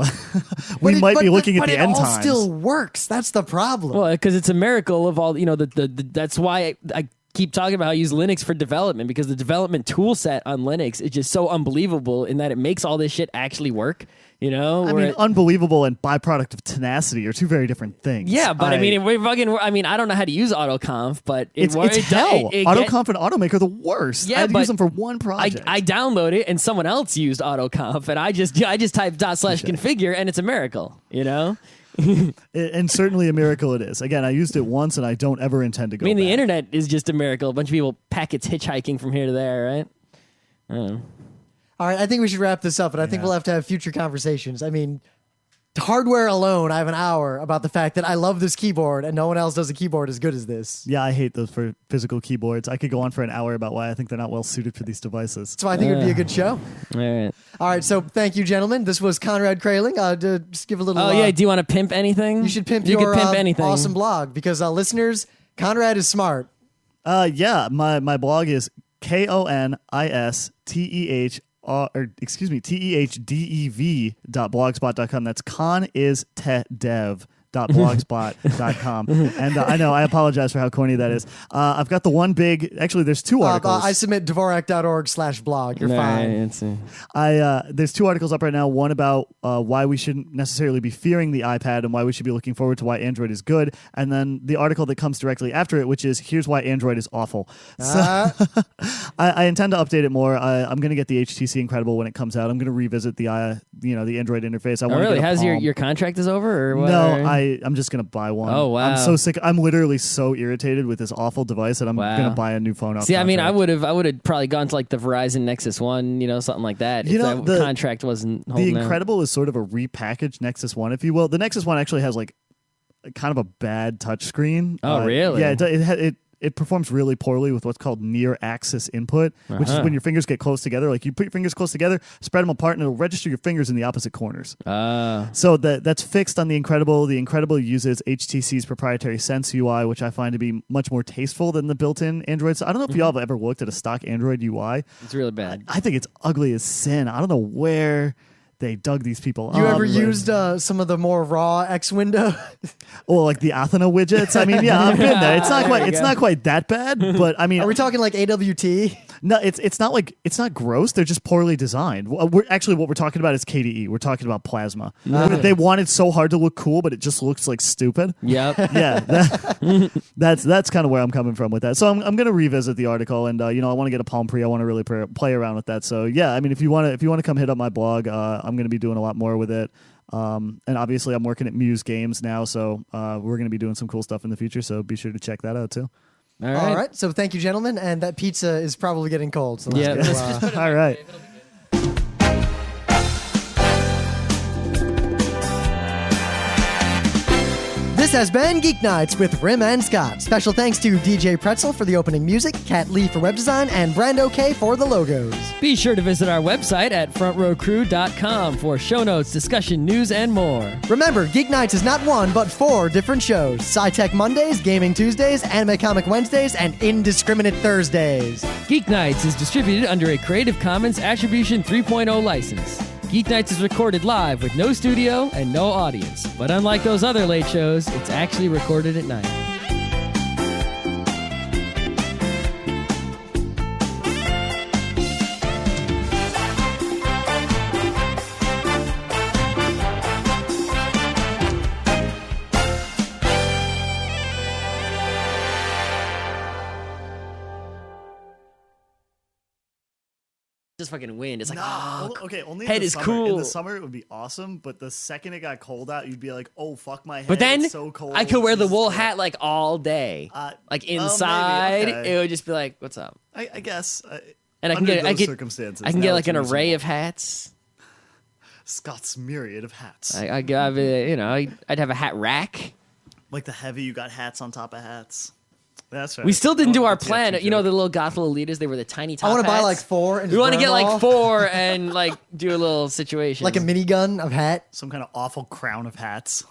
We might be looking at the end times. But it all times. still works. That's the problem. Well, because it's a miracle of all, that's why I keep talking about how I use Linux for development, because the development tool set on Linux is just so unbelievable in that it makes all this shit actually work. I mean, unbelievable and byproduct of tenacity are two very different things. Yeah, but I don't know how to use AutoConf, but it's hell. AutoConf and Automaker are the worst. Yeah, I had to use them for one project. I download it and someone else used AutoConf, and I just type /configure and it's a miracle. And certainly a miracle it is. Again, I used it once and I don't ever intend to go back. The internet is just a miracle. A bunch of people packets hitchhiking from here to there, right? I don't know. All right, I think we should wrap this up, and I think we'll have to have future conversations. I mean, hardware alone, I have an hour about the fact that I love this keyboard, and no one else does a keyboard as good as this. Yeah, I hate those for physical keyboards. I could go on for an hour about why I think they're not well suited for these devices. So I think it would be a good show. All right. All right, so thank you, gentlemen. This was Conrad Krayling. Just give a little... Oh, yeah, do you want to pimp anything? You should pimp you your could pimp anything. awesome blog, because listeners, Conrad is smart. Yeah, my blog is TEHDEV.blogspot.com. That's conistedev.blogspot.com. And I know, I apologize for how corny that is. I've got the one big, actually there's two articles. I submit Dvorak.org/blog. You're fine. There's two articles up right now. One about why we shouldn't necessarily be fearing the iPad and why we should be looking forward to why Android is good. And then the article that comes directly after it, which is here's why Android is awful. So I intend to update it more. I'm going to get the HTC Incredible when it comes out. I'm going to revisit the Android interface. Has your contract is over? Or what? No, I'm just gonna buy one. Oh, wow. I'm so sick. I'm literally so irritated with this awful device that I'm Wow. gonna buy a new phone. See, I mean, I would have probably gone to like the Verizon Nexus One, something like that. You if know, that contract wasn't The holding out. Incredible is sort of a repackaged Nexus One, if you will. The Nexus One actually has like kind of a bad touchscreen. Oh, really? Yeah, it performs really poorly with what's called near axis input, which is when your fingers get close together. Like you put your fingers close together, spread them apart, and it'll register your fingers in the opposite corners. So that's fixed on the Incredible. The Incredible uses HTC's proprietary Sense UI, which I find to be much more tasteful than the built-in Android. So I don't know if y'all have ever looked at a stock Android UI. It's really bad. I think it's ugly as sin. I don't know where they dug these people up. You ever used some of the more raw X window? Well, like the Athena widgets. I mean, yeah, I've been there. It's not quite. There you It's go. not quite that bad, but I mean, Are we talking like AWT? no, it's not like it's not gross. They're just poorly designed. What we're talking about is KDE. We're talking about Plasma. They wanted so hard to look cool, but it just looks like stupid. Yep. Yeah, that's kind of where I'm coming from with that. So I'm gonna revisit the article, and I want to get a Palm Pre. I want to really play around with that. So yeah, I mean, if you want to come hit up my blog, I'm gonna be doing a lot more with it. And obviously, I'm working at Muse Games now, so we're gonna be doing some cool stuff in the future. So be sure to check that out too. All right. All right. So thank you, gentlemen. And that pizza is probably getting cold. So Yeah. let's go, All right. This has been Geek Nights with Rim and Scott. Special thanks to DJ Pretzel for the opening music, Kat Lee for web design, and Brando K for the logos. Be sure to visit our website at frontrowcrew.com for show notes, discussion, news, and more. Remember, Geek Nights is not one, but 4 different shows. Sci-Tech Mondays, Gaming Tuesdays, Anime Comic Wednesdays, and Indiscriminate Thursdays. Geeknights is distributed under a Creative Commons Attribution 3.0 license. Geeknights is recorded live with no studio and no audience. But unlike those other late shows, it's actually recorded at night. Just fucking wind. It's like, Okay, only head in the is summer. cool. In the summer, it would be awesome, but the second it got cold out, you'd be like, "Oh fuck my head!" But then it's so cold. I could wear the Jesus wool Christ." hat like all day. Like maybe, inside, okay. it would just be like, "What's up?" I guess. And I can under get, those circumstances, I can now get like it's an array reasonable. of hats. Scott's myriad of hats. I'd have a hat rack. Like the heavy, you got hats on top of hats. That's right. We still didn't do our TFT plan. joke. The little goth little Lolitas, they were the tiny top I want to buy hats. like 4. And We want to get like all. 4 and like do a little situation. Like a minigun of hat. Some kind of awful crown of hats.